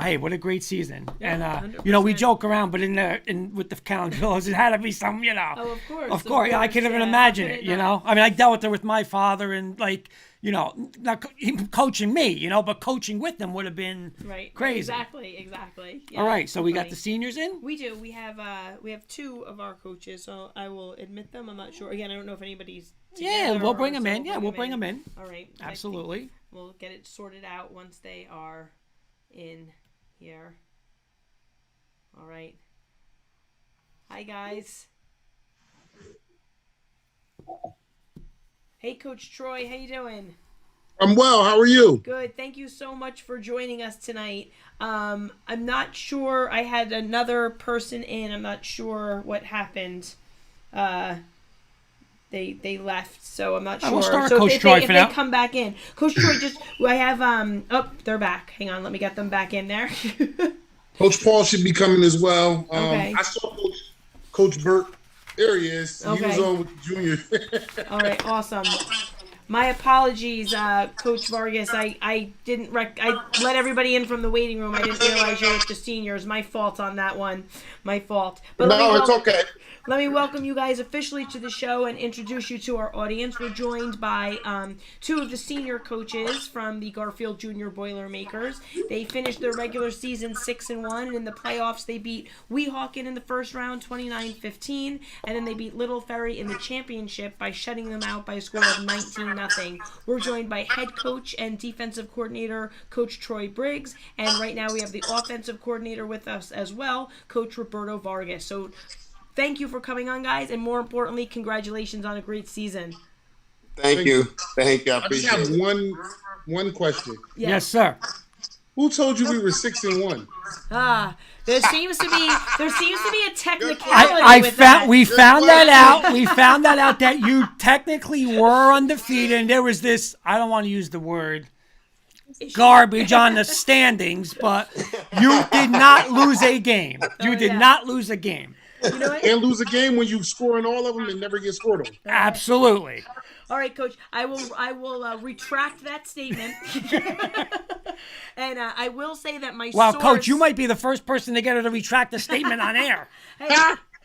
hey, what a great season. Yeah, and we joke around, but with the calendar bills, it had to be some, Oh, of course. Of course, I can't even imagine it, I mean, I dealt with it with my father, and not him coaching me, but coaching with them would have been crazy. Exactly. Yeah, all right, so we got the seniors in? We do. We have 2 of our coaches, so I will admit them. I'm not sure. Again, I don't know if anybody's together. We'll bring them in. We'll bring them in. All right. Absolutely. We'll get it sorted out once they are in here. All right. Hi, guys. Hey, Coach Troy, how you doing? I'm well. How are you? Good. Thank you so much for joining us tonight. I'm not sure. I had another person in. I'm not sure what happened. They left, so I'm not sure. We'll start so Coach Troy for now. If they come back in, Coach Troy, I have they're back. Hang on, let me get them back in there. Coach Paul should be coming as well. Okay. I saw Coach Burt. There he is. Okay. He was on with the junior. All right, awesome. My apologies, Coach Vargas. I didn't I let everybody in from the waiting room. I didn't realize you were with the seniors. My fault on that one. My fault. But no, it's okay. Let me welcome you guys officially to the show and introduce you to our audience. We're joined by 2 of the senior coaches from the Garfield Junior Boilermakers. They finished their regular season 6-1, and in the playoffs they beat Weehawken in the first round 29-15, and then they beat Little Ferry in the championship by shutting them out by a score of 19-0. We're joined by head coach and defensive coordinator Coach Troy Briggs, and right now we have the offensive coordinator with us as well, Coach Roberto Vargas. So thank you for coming on, guys, and more importantly, congratulations on a great season. Thank you. I just have one question. Yes, sir. Who told you we were 6-1? There seems to be a technicality with that. We found that out. We found that out that you technically were undefeated, and there was this, I don't want to use the word garbage on the standings, but you did not lose a game. You did not lose a game. You know what? Can't lose a game when you score in all of them and never get scored on. Absolutely. All right, Coach. I will retract that statement, and I will say that my wow, source... Coach, you might be the first person to get her to retract the statement on air. Hey,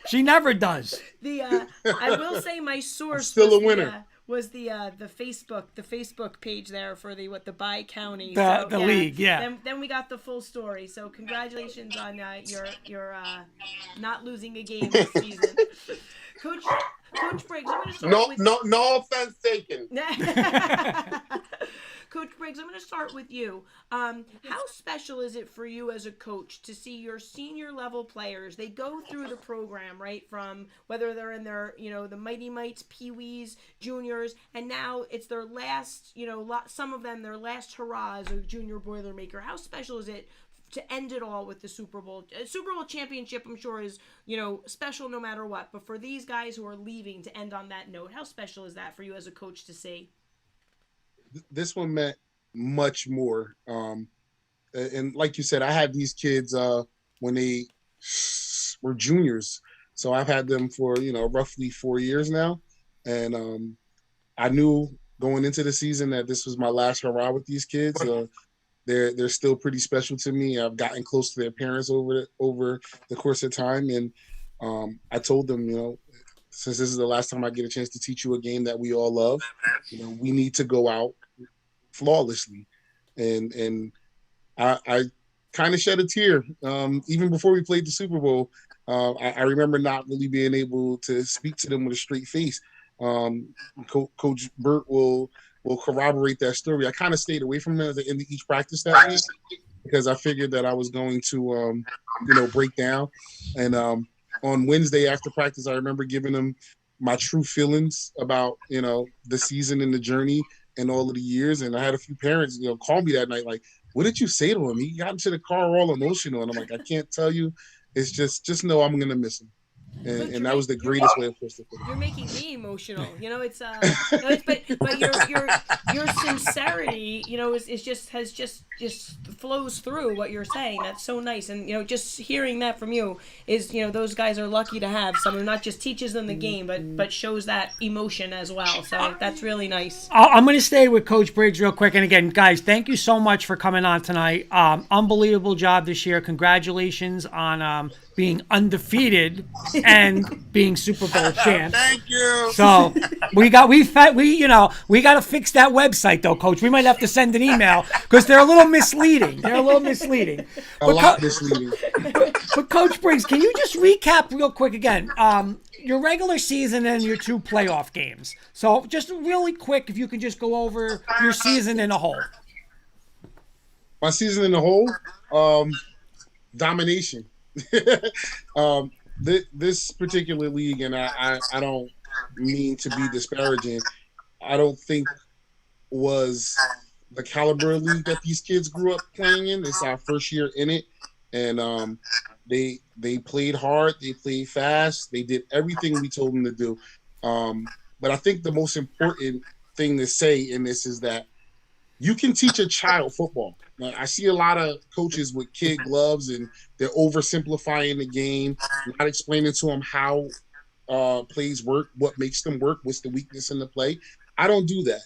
she never does. I will say my source still a winner. Was the Facebook page there for the Bi County the league, yeah. Then we got the full story. So congratulations on your not losing a game this season, Coach Briggs. I'm going to start with no offense taken. Coach Briggs, I'm going to start with you. How special is it for you as a coach to see your senior level players? They go through the program, right, from whether they're in their, the Mighty Mites, Pee-wees, juniors, and now it's their last, some of them, their last hurrah as a junior Boilermaker. How special is it to end it all with the Super Bowl? Super Bowl championship, I'm sure, is, special no matter what. But for these guys who are leaving, to end on that note, how special is that for you as a coach to see? This one meant much more. And like you said, I had these kids when they were juniors. So I've had them for, roughly 4 years now. And I knew going into the season that this was my last hurrah with these kids. they're still pretty special to me. I've gotten close to their parents over the course of time, and I told them, since this is the last time I get a chance to teach you a game that we all love, we need to go out flawlessly, and I kind of shed a tear even before we played the Super Bowl. I remember not really being able to speak to them with a straight face. Coach Burt will corroborate that story. I kind of stayed away from them at the end of each practice that week because I figured that I was going to, break down. And on Wednesday after practice, I remember giving them my true feelings about, the season and the journey and all of the years. And I had a few parents, call me that night, like, what did you say to him? He got into the car all emotional. And I'm like, I can't tell you. It's just know I'm going to miss him. And that was the greatest way of putting it. You're making me emotional. But your sincerity, is just flows through what you're saying. That's so nice. And just hearing that from you is, those guys are lucky to have someone who not just teaches them the game, but shows that emotion as well. So that's really nice. I'm going to stay with Coach Briggs real quick. And again, guys, thank you so much for coming on tonight. Unbelievable job this year. Congratulations on being undefeated and being Super Bowl champs. Thank you. So we got to fix that website though, Coach. We might have to send an email because they're a little misleading. A lot misleading. But Coach Briggs, can you just recap real quick again? Your regular season and your 2 playoff games. So just really quick, if you can just go over your season in a whole. My season in the whole, domination. This particular league, and I don't mean to be disparaging, I don't think was the caliber of league that these kids grew up playing in. It's our first year in it, and they played hard, they played fast, they did everything we told them to do. But I think the most important thing to say in this is that you can teach a child football. Like, I see a lot of coaches with kid gloves and they're oversimplifying the game, not explaining to them how plays work, what makes them work, what's the weakness in the play. I don't do that.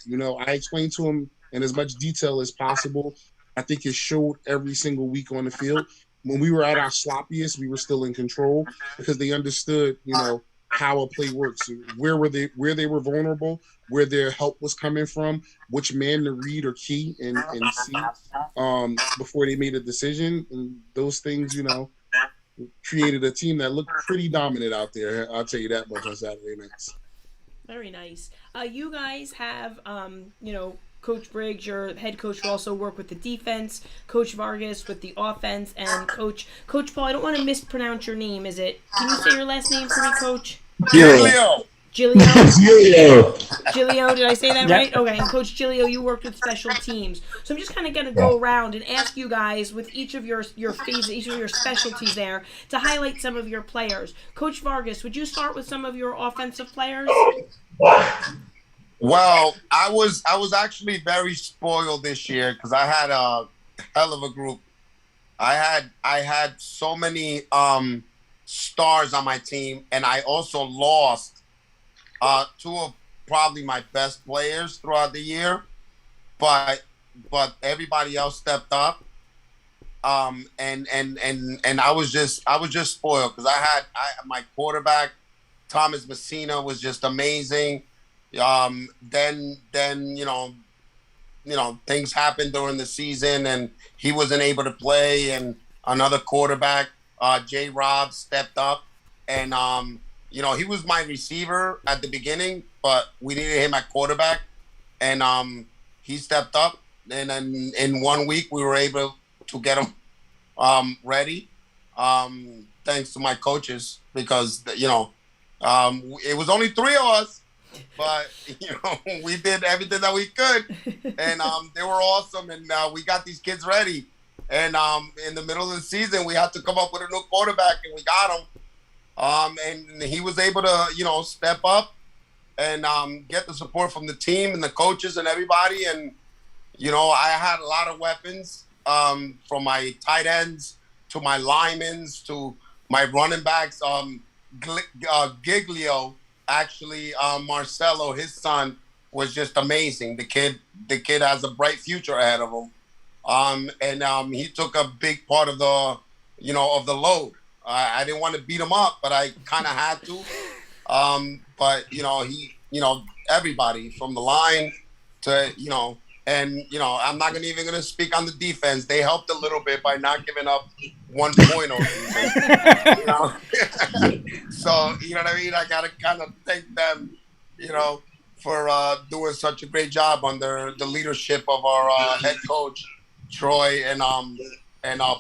I explain to them in as much detail as possible. I think it showed every single week on the field. When we were at our sloppiest, we were still in control because they understood, how a play works, where they were vulnerable, where their help was coming from, which man to read or key and see before they made a decision. And those things, created a team that looked pretty dominant out there. I'll tell you that much on Saturday nights. Very nice. You guys have, Coach Briggs, your head coach, will also work with the defense. Coach Vargas with the offense, and Coach Paul. I don't want to mispronounce your name. Can you say your last name for me, Coach? Giglio. Giglio, did I say that right? Okay, and Coach Giglio, you worked with special teams. So I'm just kind of going to go around and ask you guys with each of your phases, each of your specialties there, to highlight some of your players. Coach Vargas, would you start with some of your offensive players? Well, I was actually very spoiled this year because I had a hell of a group. I had so many stars on my team, and I also lost 2 of probably my best players throughout the year, but everybody else stepped up, and I was just spoiled because my quarterback Thomas Messina was just amazing. Then things happened during the season, and he wasn't able to play, and another quarterback, J. Rob, stepped up, and he was my receiver at the beginning, but we needed him at quarterback, and he stepped up, and then in 1 week we were able to get him ready, thanks to my coaches, because it was only 3 of us, but we did everything that we could, and they were awesome, and we got these kids ready, and in the middle of the season we had to come up with a new quarterback, and we got him. And he was able to, step up and get the support from the team and the coaches and everybody. And, I had a lot of weapons from my tight ends to my linemen to my running backs. Giglio, actually, Marcelo, his son, was just amazing. The kid has a bright future ahead of him. And he took a big part of the, of the load. I didn't want to beat him up, but I kind of had to. But everybody from the line to, I'm not even going to speak on the defense. They helped a little bit by not giving up 1 point or So, you know what I mean? I got to kind of thank them, for doing such a great job under the leadership of our head coach, Troy, and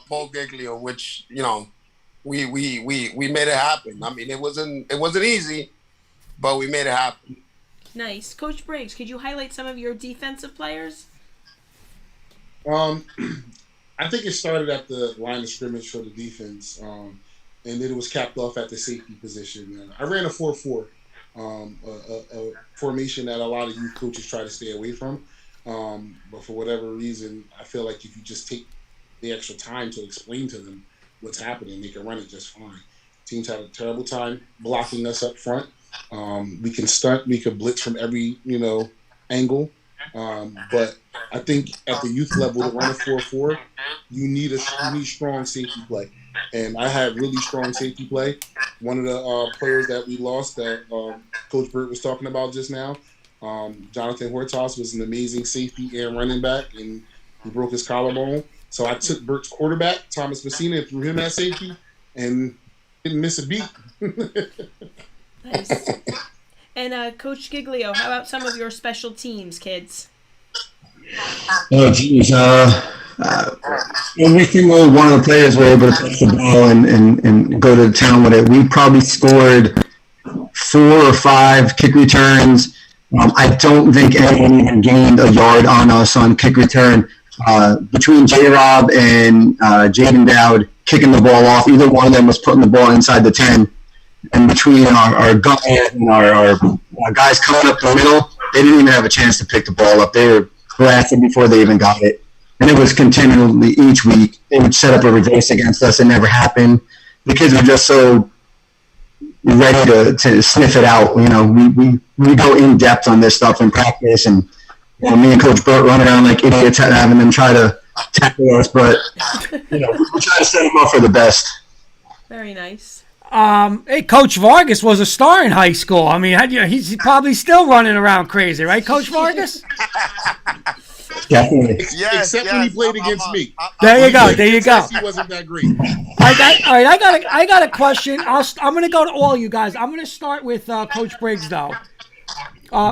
Paul Giglio, which, we made it happen. I mean, it wasn't easy, but we made it happen. Nice. Coach Briggs, could you highlight some of your defensive players? I think it started at the line of scrimmage for the defense, and then it was capped off at the safety position. I ran a 4-4, a formation that a lot of youth coaches try to stay away from. But for whatever reason, I feel like if you just take the extra time to explain to them what's happening, they can run it just fine. Teams had a terrible time blocking us up front. We can stunt, we can blitz from every, angle. But I think at the youth level, to run a 4-4, you need strong safety play. And I had really strong safety play. One of the players that we lost that Coach Burt was talking about just now, Jonathan Hortos, was an amazing safety and running back, and he broke his collarbone. So I took Burt's quarterback, Thomas Messina, and threw him at safety, and didn't miss a beat. Nice. And Coach Giglio, how about some of your special teams, kids? Oh, geez. Every single one of the players were able to touch the ball and go to town with it. We probably scored 4 or 5 kick returns. I don't think anyone even gained a yard on us on kick return. Between J-Rob and Jaden Dowd kicking the ball off, either one of them was putting the ball inside the 10. And between our guys and our guys coming up the middle, they didn't even have a chance to pick the ball up. They were blasted before they even got it. And it was continually each week. They would set up a reverse against us. It never happened. The kids were just so ready to sniff it out. We go in depth on this stuff in practice, and me and Coach Burt run around like idiots having them try to tackle us. But we try to set them up for the best. Very nice. Hey, Coach Vargas was a star in high school. I mean, he's probably still running around crazy, right, Coach Vargas? Definitely. Except when he played against me. There you go. He wasn't that great. I got a question. I'm going to go to all you guys. I'm going to start with Coach Briggs, though.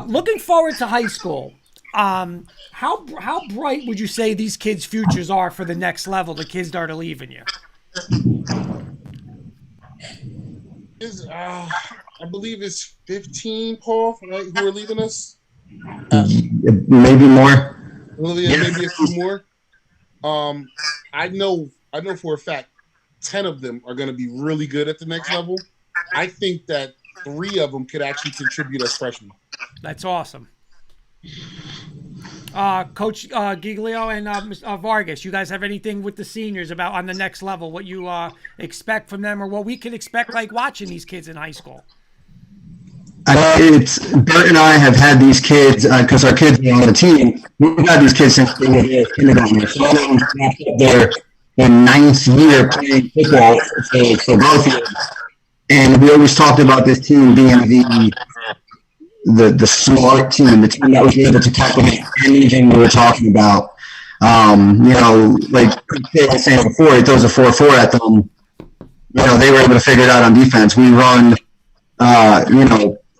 Looking forward to high school. How bright would you say these kids' futures are for the next level, the kids that are leaving you? I believe it's 15, Paul, right, who are leaving us? Maybe more. Maybe a few more. I know for a fact 10 of them are going to be really good at the next level. I think that 3 of them could actually contribute as freshmen. That's awesome. Coach Giglio and Vargas, you guys have anything with the seniors about on the next level, what you expect from them or what we can expect like watching these kids in high school? Bert and I have had these kids because our kids are on the team. We've had these kids since they were kindergarten. So they're in 9th year playing football for Garfield. And we always talked about this team being the smart team, the team that was able to tackle anything we were talking about. Like they were saying before, he throws a 4-4 at them. They were able to figure it out on defense. We run,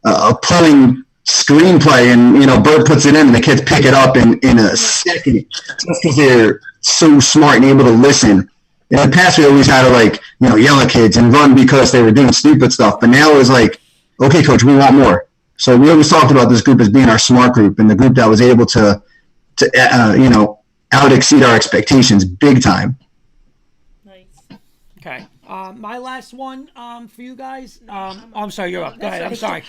a pulling screenplay, and Bert puts it in, and the kids pick it up in a second, just because they're so smart and able to listen. In the past, we always had to yell at kids and run because they were doing stupid stuff. But now it's like, okay, coach, we want more. So we always talked about this group as being our smart group and the group that was able to out exceed our expectations big time. Nice. Okay. My last one for you guys. I'm sorry, you're up. Go ahead. I'm sorry.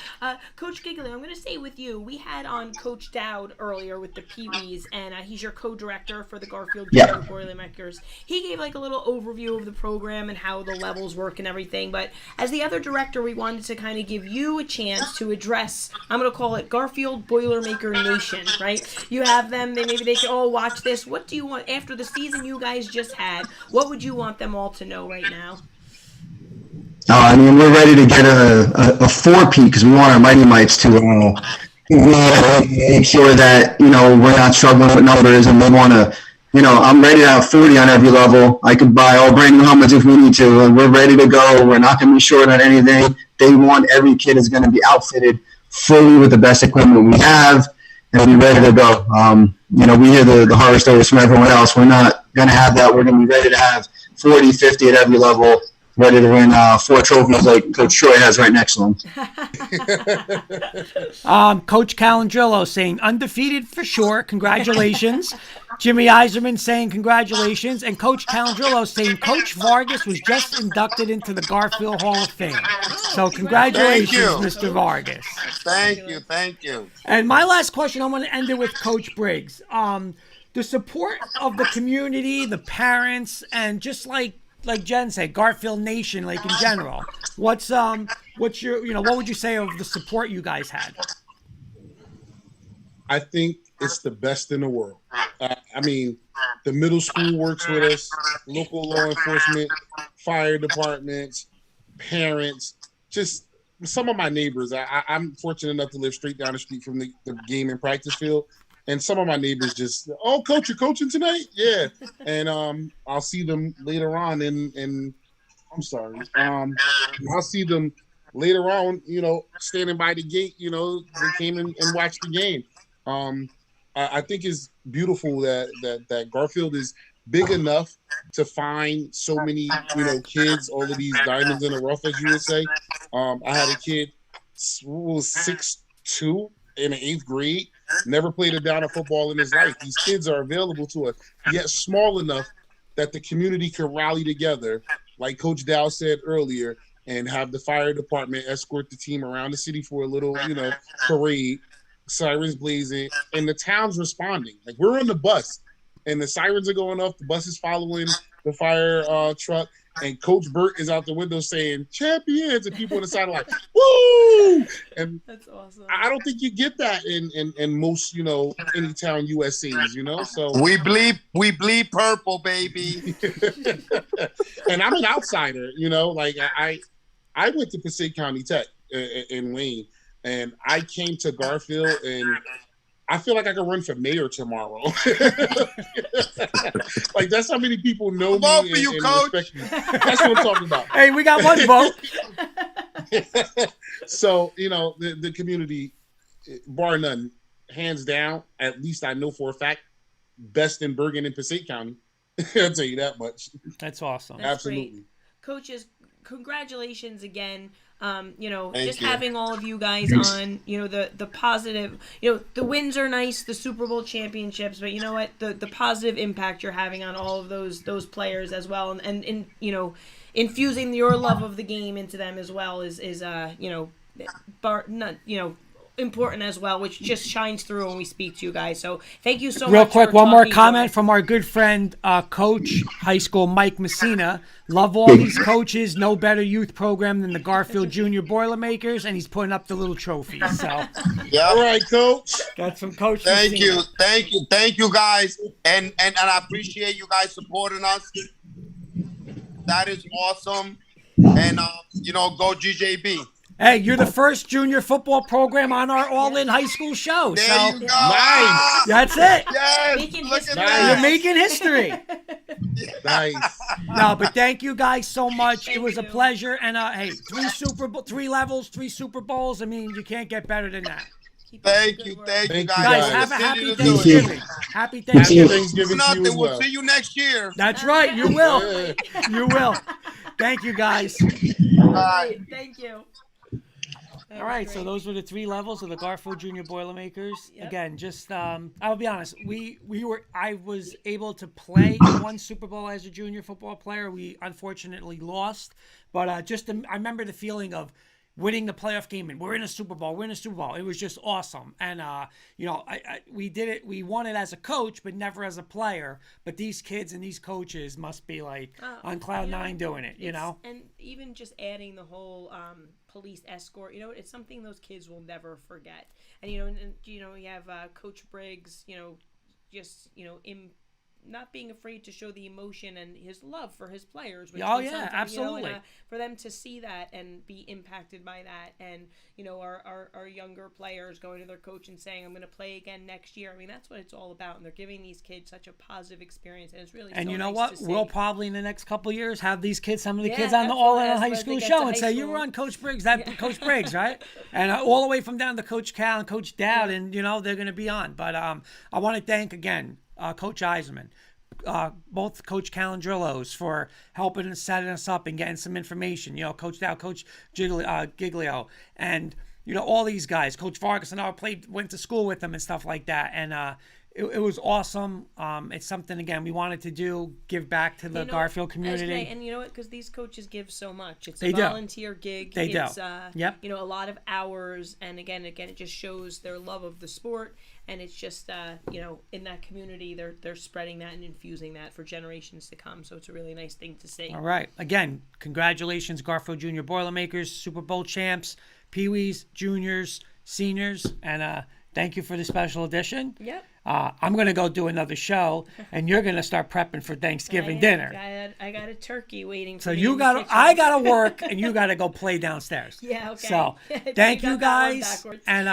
Coach Giglio, I'm going to stay with you. We had on Coach Dowd earlier with the Pee-wees, and he's your co-director for the Garfield Junior Boilmakers. He gave like a little overview of the program and how the levels work and everything. But as the other director, we wanted to kind of give you a chance to address, I'm going to call it Garfield Boilermaker Nation, right? You have them, maybe they can all watch this. What do you want after the season you guys just had? What would you want them all to know right now? I mean, we're ready to get a 4-peat because we want our Mighty Mites to make sure that, we're not struggling with numbers, and we want to, I'm ready to have 40 on every level. I could buy all brand new helmets if we need to, and we're ready to go. We're not going to be short on anything. Day one, every kid is going to be outfitted fully with the best equipment we have, and be ready to go. We hear the horror stories from everyone else. We're not going to have that. We're going to be ready to have 40, 50 at every level, ready to win 4 trophies like Coach Troy has right next to him. Coach Calandrillo saying undefeated for sure. Congratulations. Jimmy Eiserman saying congratulations. And Coach Calandrillo saying Coach Vargas was just inducted into the Garfield Hall of Fame. So congratulations, Mr. Vargas. Thank you. And my last question, I want to end it with Coach Briggs. The support of the community, the parents, and just like Jen said, Garfield Nation, like in general. What's your, what would you say of the support you guys had? I think it's the best in the world. I mean, the middle school works with us, local law enforcement, fire departments, parents, just some of my neighbors. I'm fortunate enough to live straight down the street from the game and practice field. And some of my neighbors just, Coach, you're coaching tonight? Yeah. And I'll see them later on I'm sorry. I'll see them later on, standing by the gate, they came in and watched the game. I think it's beautiful that Garfield is big enough to find so many, kids, all of these diamonds in the rough, as you would say. I had a kid who was 6'2" in the 8th grade. Never played a down of football in his life. These kids are available to us, yet small enough that the community can rally together, like Coach Dow said earlier, and have the fire department escort the team around the city for a little, parade, sirens blazing, and the town's responding. Like, we're on the bus, and the sirens are going off. The bus is following the fire truck, and Coach Burt is out the window saying "champions," and people on the side are like, "Woo!" And that's awesome. I don't think you get that in most any town USCs. So we bleed purple, baby. And I'm an outsider. Like I went to Passaic County Tech in Wayne, and I came to Garfield, and I feel like I could run for mayor tomorrow. Like, that's how many people know vote me for you, and Coach. respect me. That's what I'm talking about. Hey, we got one vote. So, the community, bar none, hands down, at least I know for a fact, best in Bergen and Passaic County. I'll tell you that much. That's awesome. That's absolutely. Great. Coaches, congratulations again. Thank just you. having all of you guys on, the positive, the wins are nice, the Super Bowl championships, but you know what, the positive impact you're having on all of those players as well, and infusing your love of the game into them as well is important as well, which just shines through when we speak to you guys. So thank you so much. Real quick, for one more talking comment to us. from our good friend, Coach High School Mike Messina. Love all these coaches. No better youth program than the Garfield Junior Boilermakers, and he's putting up the little trophies. So, Yeah. All right, Coach. that's from Coach. Thank Messina. you, guys, and I appreciate you guys supporting us. That is awesome, and go GJB. Hey, you're the first junior football program on our All-In High School show. There So you go. Nice. that's it. Yes, Making look history. at You're that. making history. Nice. No, but thank you guys so much. It was a you. pleasure. And hey, 3 levels, 3 Super Bowls. I mean, you can't get better than that. Keep up the Thank good you, work. thank you, Thank you, guys. Guys, guys. have a happy Continue to do it. Thanksgiving. Happy Happy Thanksgiving. Thanksgiving to you Nothing. as We'll well. see you next year. That's right. You will. Yeah. You will. Thank you, guys. Bye. Thank you. All right, so those were the 3 levels of the Garfield Junior Boilermakers. Yep. Again, just I'll be honest, I was able to play one Super Bowl as a junior football player. We unfortunately lost, but I remember the feeling of winning the playoff game and we're in a Super Bowl. It was just awesome, and we did it. We won it as a coach, but never as a player. But these kids and these coaches must be like on cloud 9 doing it, And even just adding the whole police escort, it's something those kids will never forget. And you have Coach Briggs, not being afraid to show the emotion and his love for his players. Which Absolutely. For them to see that and be impacted by that, and our younger players going to their coach and saying, "I'm going to play again next year." I mean, that's what it's all about, and they're giving these kids such a positive experience, and it's really. And so you know nice what? to see. We'll probably in the next couple of years have these kids, some of the kids on the absolutely. All In As High they School get show to and high say, "You school. were on Coach Briggs, Coach Briggs, right?" And all the way from down to Coach Cal and Coach Dowd, and they're going to be on. But I want to thank again Coach Eisman. Both Coach Calandrillos for helping and setting us up and getting some information. Coach Dow, Coach Giglio, and all these guys. Coach Vargas and I went to school with them and stuff like that. And it was awesome. It's something again we wanted to do, give back to the Garfield community. And you know what? Because these coaches give so much. It's They a do. volunteer gig. They it's, do. Yep. A lot of hours, and again, it just shows their love of the sport. And it's just, in that community, they're spreading that and infusing that for generations to come. So it's a really nice thing to see. All right. Again, congratulations, Garfield Junior Boilermakers, Super Bowl champs, Pee-wees, juniors, seniors, and thank you for the special edition. Yep. I'm going to go do another show, and you're going to start prepping for Thanksgiving dinner. I got a turkey waiting for So me. I got to work, and you got to go play downstairs. Yeah, okay. So thank you got that one guys, backwards. and